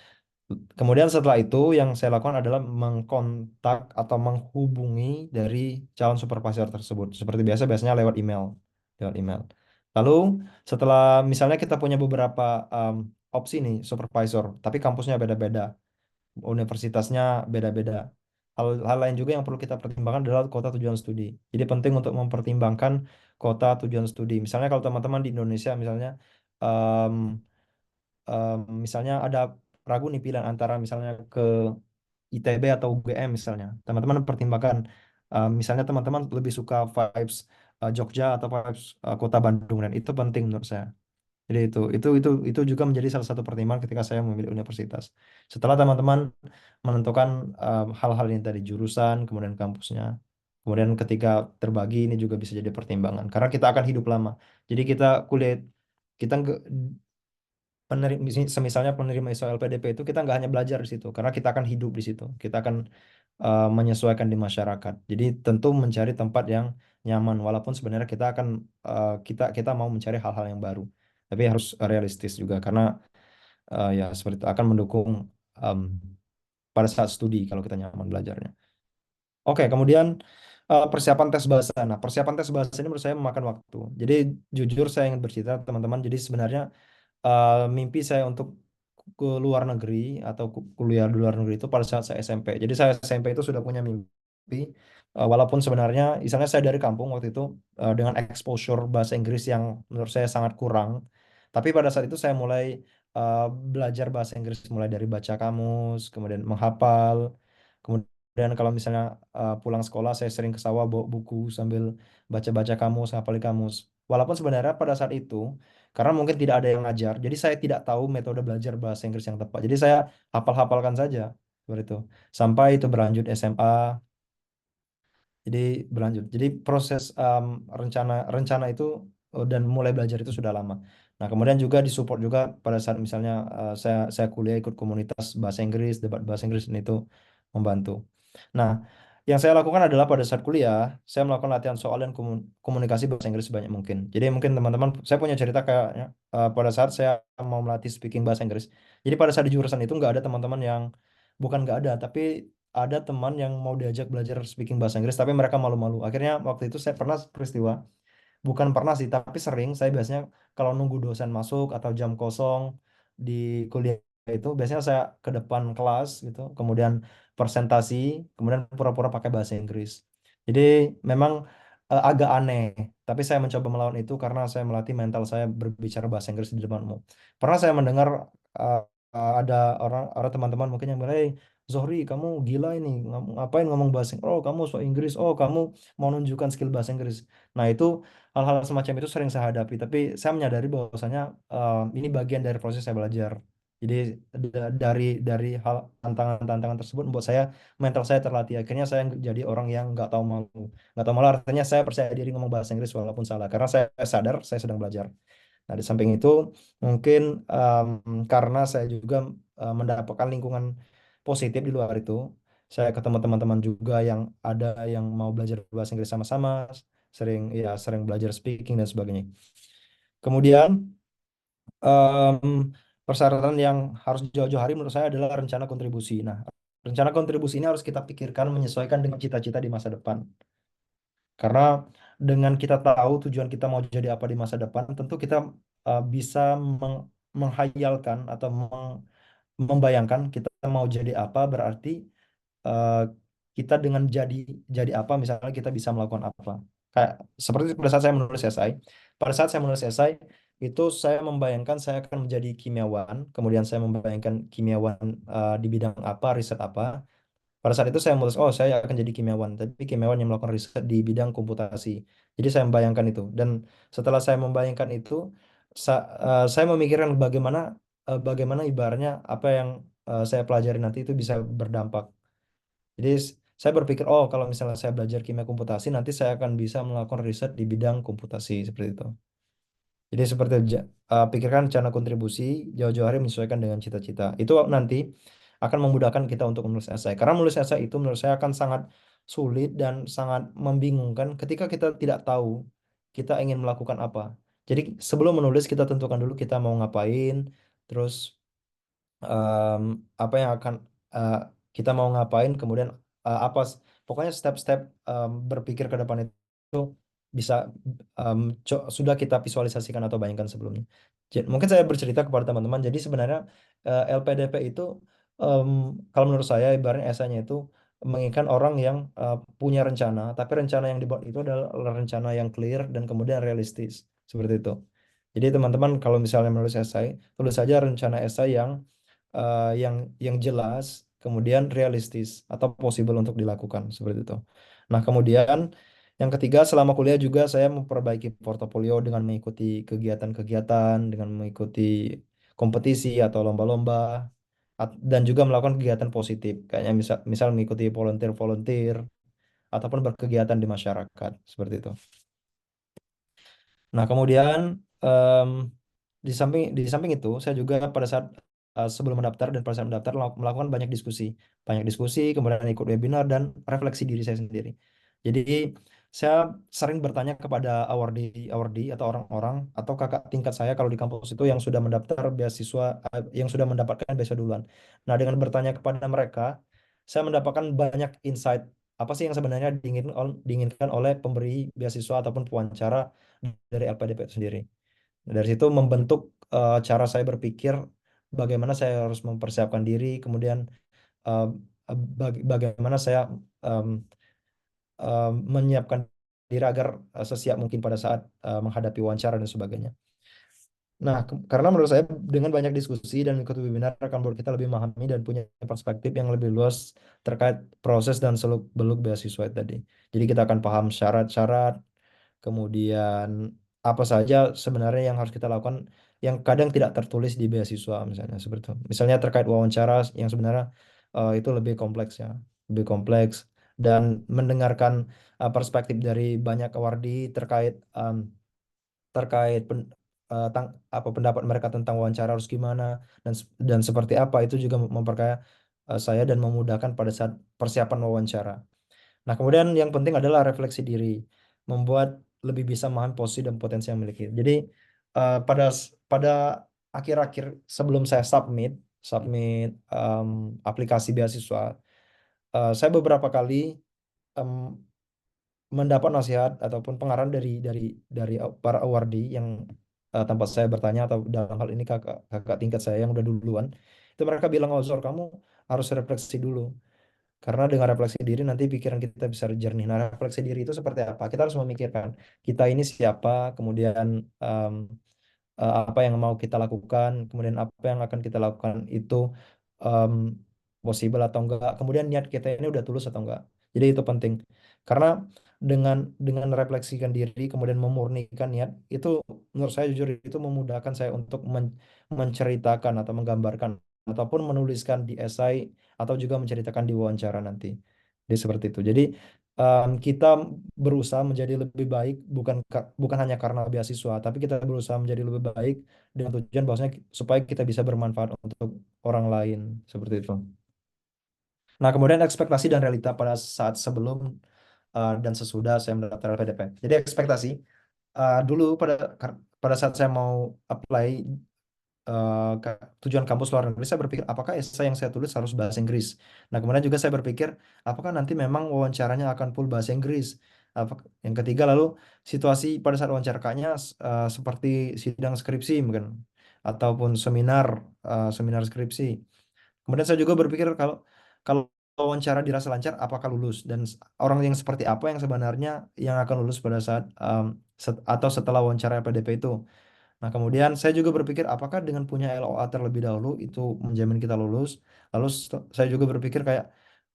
Kemudian setelah itu yang saya lakukan adalah mengkontak atau menghubungi dari calon supervisor tersebut. Seperti biasa, biasanya lewat email, lewat email. Lalu setelah misalnya kita punya beberapa opsi nih supervisor, tapi kampusnya beda-beda, universitasnya beda-beda. Hal lain juga yang perlu kita pertimbangkan adalah kota tujuan studi. Jadi penting untuk mempertimbangkan kota tujuan studi. Misalnya kalau teman-teman di Indonesia misalnya em, misalnya ada ragu nih pilihan antara misalnya ke ITB atau UGM misalnya. Teman-teman pertimbangkan misalnya teman-teman lebih suka vibes Jogja atau vibes Kota Bandung, dan itu penting menurut saya. Jadi itu juga menjadi salah satu pertimbangan ketika saya memilih universitas. Setelah teman-teman menentukan hal-hal ini tadi jurusan, kemudian kampusnya. Kemudian ketika terbagi ini juga bisa jadi pertimbangan karena kita akan hidup lama. Jadi kita kuliah kita semisalnya penerima ISO LPDP itu kita nggak hanya belajar di situ, karena kita akan hidup di situ, kita akan menyesuaikan di masyarakat. Jadi tentu mencari tempat yang nyaman, walaupun sebenarnya kita akan kita mau mencari hal-hal yang baru, tapi harus realistis juga karena ya seperti itu akan mendukung em, pada saat studi kalau kita nyaman belajarnya. Oke, kemudian persiapan tes bahasa. Nah, persiapan tes bahasa ini menurut saya memakan waktu. Jadi jujur saya ingin bercerita teman-teman. Jadi sebenarnya mimpi saya untuk ke luar negeri atau kuliah di luar negeri itu pada saat saya SMP. Jadi saya SMP itu sudah punya mimpi, walaupun sebenarnya misalnya saya dari kampung waktu itu dengan exposure bahasa Inggris yang menurut saya sangat kurang. Tapi pada saat itu saya mulai uh, belajar bahasa Inggris mulai dari baca kamus, kemudian menghafal. Kemudian kalau misalnya pulang sekolah saya sering ke sawah bawa buku sambil baca-baca kamus, hafal kamus. Walaupun sebenarnya pada saat itu karena mungkin tidak ada yang ngajar, jadi saya tidak tahu metode belajar bahasa Inggris yang tepat. Jadi saya hafal-hafalkan saja seperti itu. Sampai itu berlanjut SMA, jadi berlanjut. Jadi proses rencana rencana itu dan mulai belajar itu sudah lama. Nah, kemudian juga disupport juga pada saat misalnya saya kuliah ikut komunitas bahasa Inggris, debat bahasa Inggris, dan itu membantu. Nah, yang saya lakukan adalah pada saat kuliah, saya melakukan latihan soal dan komunikasi bahasa Inggris sebanyak mungkin. Jadi mungkin teman-teman, saya punya cerita kayaknya pada saat saya mau melatih speaking bahasa Inggris. Jadi pada saat di jurusan itu nggak ada teman-teman yang, bukan nggak ada, tapi ada teman yang mau diajak belajar speaking bahasa Inggris, tapi mereka malu-malu. Akhirnya waktu itu saya pernah peristiwa, bukan pernah sih, tapi sering saya biasanya kalau nunggu dosen masuk atau jam kosong di kuliah itu biasanya saya ke depan kelas gitu, kemudian presentasi, kemudian pura-pura pakai bahasa Inggris. Jadi memang agak aneh, tapi saya mencoba melawan itu karena saya melatih mental saya berbicara bahasa Inggris di depan umum. Pernah saya mendengar uh, ada ada teman-teman mungkin yang bilang, "Hey, Zohri, kamu gila ini, ngapain ngomong bahasa Inggris? Oh, kamu so Inggris. Oh, kamu mau menunjukkan skill bahasa Inggris." Nah, itu hal-hal semacam itu sering saya hadapi, tapi saya menyadari bahwasanya ini bagian dari proses saya belajar. Jadi dari hal tantangan-tantangan tersebut membuat saya mental saya terlatih. Akhirnya saya jadi orang yang nggak tahu malu artinya saya percaya diri ngomong bahasa Inggris walaupun salah karena saya sadar saya sedang belajar. Nah, di samping itu mungkin karena saya juga mendapatkan lingkungan positif di luar itu, saya ketemu teman-teman juga yang ada yang mau belajar bahasa Inggris sama-sama, sering belajar speaking dan sebagainya. Kemudian persyaratan yang harus jauh-jauh hari menurut saya adalah rencana kontribusi. Nah, rencana kontribusi ini harus kita pikirkan menyesuaikan dengan cita-cita di masa depan. Karena dengan kita tahu tujuan kita mau jadi apa di masa depan, tentu kita bisa menghayalkan atau membayangkan kita mau jadi apa, berarti eh, kita dengan jadi apa, misalnya kita bisa melakukan apa. Kayak seperti pada saat saya menulis esai. Pada saat saya menulis esai, itu saya membayangkan saya akan menjadi kimia,wan, kemudian saya membayangkan kimia,wan di bidang apa, riset apa. Pada saat itu saya memutus, oh saya akan jadi kimia,wan, tapi kimia,wan yang melakukan riset di bidang komputasi. Jadi saya membayangkan itu. Dan setelah saya membayangkan itu, saya memikirkan bagaimana ibaratnya apa yang saya pelajari nanti itu bisa berdampak. Jadi saya berpikir, oh kalau misalnya saya belajar kimia komputasi, nanti saya akan bisa melakukan riset di bidang komputasi seperti itu. Jadi seperti pikirkan rencana kontribusi jauh-jauh hari menyesuaikan dengan cita-cita. Itu nanti akan memudahkan kita untuk menulis esai. Karena menulis esai itu menurut saya akan sangat sulit dan sangat membingungkan ketika kita tidak tahu kita ingin melakukan apa. Jadi sebelum menulis kita tentukan dulu kita mau ngapain, terus em, apa yang akan eh, kita mau ngapain, kemudian pokoknya step-step berpikir ke depan itu bisa em, sudah kita visualisasikan atau bayangkan sebelumnya. Mungkin saya bercerita kepada teman-teman. Jadi sebenarnya LPDP itu em, kalau menurut saya ibaratnya esainya itu menginginkan orang yang punya rencana, tapi rencana yang dibuat itu adalah rencana yang clear dan kemudian realistis seperti itu. Jadi teman-teman kalau misalnya menulis esai, tulis saja rencana esai yang jelas, kemudian realistis atau possible untuk dilakukan seperti itu. Nah, kemudian yang ketiga, selama kuliah juga saya memperbaiki portofolio dengan mengikuti kegiatan-kegiatan, dengan mengikuti kompetisi atau lomba-lomba, dan juga melakukan kegiatan positif, kayaknya misal mengikuti volunteer ataupun berkegiatan di masyarakat seperti itu. Nah, kemudian em, di samping itu, saya juga pada saat sebelum mendaftar dan pada saat mendaftar melakukan banyak diskusi, kemudian ikut webinar dan refleksi diri saya sendiri. Jadi saya sering bertanya kepada awardee atau orang-orang atau kakak tingkat saya kalau di kampus itu yang sudah mendaftar beasiswa, yang sudah mendapatkan beasiswa duluan. Nah, dengan bertanya kepada mereka, saya mendapatkan banyak insight apa sih yang sebenarnya diinginkan oleh pemberi beasiswa ataupun pewawancara dari LPDP itu sendiri. Dari situ membentuk cara saya berpikir, bagaimana saya harus mempersiapkan diri, kemudian eh, bagaimana saya em, menyiapkan diri agar sesiap mungkin pada saat menghadapi wawancara dan sebagainya. Nah, karena menurut saya dengan banyak diskusi dan ikut webinar akan membuat kita lebih memahami dan punya perspektif yang lebih luas terkait proses dan seluk-beluk beasiswa tadi. Jadi kita akan paham syarat-syarat, kemudian apa saja sebenarnya yang harus kita lakukan yang kadang tidak tertulis di beasiswa misalnya seperti itu. Misalnya terkait wawancara yang sebenarnya itu lebih kompleks dan mendengarkan perspektif dari banyak awardee terkait apa pendapat mereka tentang wawancara harus gimana dan seperti apa itu juga memperkaya saya dan memudahkan pada saat persiapan wawancara. Nah, kemudian yang penting adalah refleksi diri, membuat lebih bisa memahami posisi dan potensi yang memiliki. Jadi pada akhir-akhir sebelum saya submit aplikasi beasiswa, saya beberapa kali em, mendapat nasihat ataupun pengarahan dari para awardee yang tanpa saya bertanya atau dalam hal ini kakak kakak tingkat saya yang udah duluan, itu mereka bilang, oh Zor, kamu harus refleksi dulu. Karena dengan refleksi diri nanti pikiran kita bisa jernih. Nah, refleksi diri itu seperti apa? Kita harus memikirkan kita ini siapa, kemudian em, apa yang mau kita lakukan, kemudian apa yang akan kita lakukan itu em, possible atau enggak, kemudian niat kita ini udah tulus atau enggak. Jadi itu penting. Karena dengan refleksikan diri, kemudian memurnikan niat, itu menurut saya jujur itu memudahkan saya untuk menceritakan atau menggambarkan ataupun menuliskan di esai atau juga menceritakan di wawancara nanti. Jadi seperti itu. Jadi kita berusaha menjadi lebih baik bukan hanya karena beasiswa, tapi kita berusaha menjadi lebih baik dengan tujuan bahwasanya supaya kita bisa bermanfaat untuk orang lain seperti itu. Nah, kemudian ekspektasi dan realita pada saat sebelum dan sesudah saya mendaftar LPDP. Jadi ekspektasi dulu pada saat saya mau apply tujuan kampus luar negeri, saya berpikir apakah esai yang saya tulis harus bahasa Inggris. Nah, kemudian juga saya berpikir apakah nanti memang wawancaranya akan full bahasa Inggris. Yang ketiga, lalu situasi pada saat wawancaranya seperti sidang skripsi mungkin ataupun seminar skripsi. Kemudian saya juga berpikir kalau wawancara dirasa lancar, apakah lulus dan orang yang seperti apa yang sebenarnya yang akan lulus pada saat atau setelah wawancara LPDP itu. Nah, kemudian saya juga berpikir apakah dengan punya LOA terlebih dahulu itu menjamin kita lulus. Lalu saya juga berpikir kayak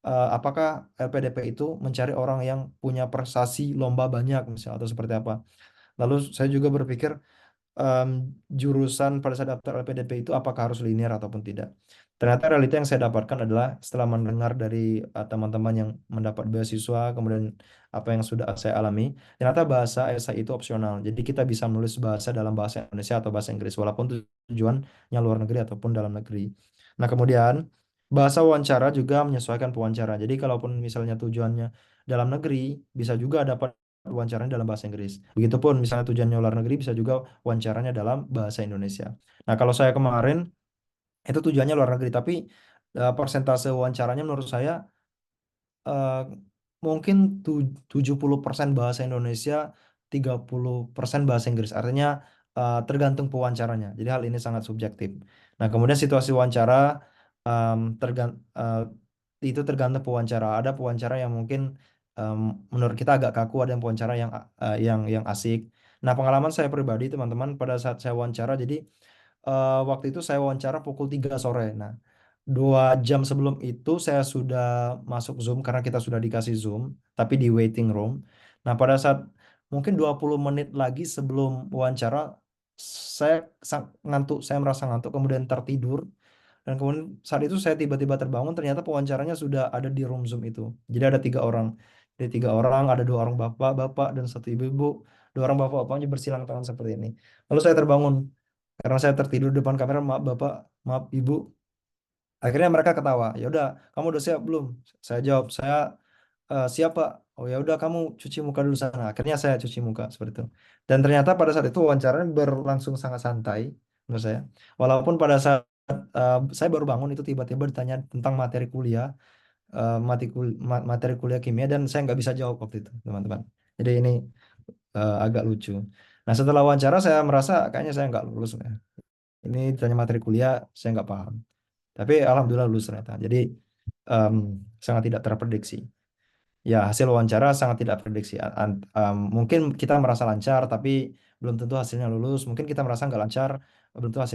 apakah LPDP itu mencari orang yang punya prestasi lomba banyak misalnya atau seperti apa. Lalu saya juga berpikir em, jurusan pada saat daftar LPDP itu apakah harus linear ataupun tidak. Ternyata realita yang saya dapatkan adalah setelah mendengar dari teman-teman yang mendapat beasiswa, kemudian apa yang sudah saya alami, ternyata bahasa esai itu opsional. Jadi kita bisa menulis bahasa dalam bahasa Indonesia atau bahasa Inggris, walaupun tujuannya luar negeri ataupun dalam negeri. Nah, kemudian bahasa wawancara juga menyesuaikan pewawancara. Jadi kalaupun misalnya tujuannya dalam negeri, bisa juga dapat wawancaranya dalam bahasa Inggris. Begitupun misalnya tujuannya luar negeri bisa juga wawancaranya dalam bahasa Indonesia. Nah, kalau saya kemarin itu tujuannya luar negeri, tapi persentase wawancaranya menurut saya eh, mungkin 70% bahasa Indonesia, 30% bahasa Inggris. Artinya tergantung pewawancaranya. Jadi hal ini sangat subjektif. Nah, kemudian situasi wawancara em, tergan- eh, itu tergantung pewawancara. Ada pewawancara yang mungkin em, menurut kita agak kaku, ada yang pewawancara yang asik. Nah, pengalaman saya pribadi teman-teman pada saat saya wawancara, jadi waktu itu saya wawancara pukul 3 sore. Nah, 2 jam sebelum itu saya sudah masuk Zoom karena kita sudah dikasih Zoom, tapi di waiting room. Nah, pada saat mungkin 20 menit lagi sebelum wawancara, saya ngantuk, saya merasa ngantuk, kemudian tertidur. Dan kemudian saat itu saya tiba-tiba terbangun, ternyata pewawancaranya sudah ada di room Zoom itu. Jadi ada 3 orang. Ada 3 orang, ada 2 orang bapak-bapak dan 1 ibu-ibu. 2 orang bapak-bapaknya bersilang tangan seperti ini. Lalu saya terbangun karena saya tertidur depan kamera, maaf bapak, maaf ibu. Akhirnya mereka ketawa. Ya udah, kamu udah siap belum? Saya jawab, saya siap Pak. Oh ya udah, kamu cuci muka dulu sana. Akhirnya saya cuci muka seperti itu. Dan ternyata pada saat itu wawancaranya berlangsung sangat santai menurut saya. Walaupun pada saat saya baru bangun itu tiba-tiba ditanya tentang materi kuliah, materi kuliah kimia dan saya nggak bisa jawab waktu itu, teman-teman. Jadi ini agak lucu. Nah, setelah wawancara saya merasa kayaknya saya nggak lulus. Ya. Ini ditanya materi kuliah, saya nggak paham. Tapi alhamdulillah lulus ternyata. Jadi em, sangat tidak terprediksi. Ya, hasil wawancara sangat tidak prediksi. Mungkin kita merasa lancar, tapi belum tentu hasilnya lulus. Mungkin kita merasa nggak lancar, belum tentu hasilnya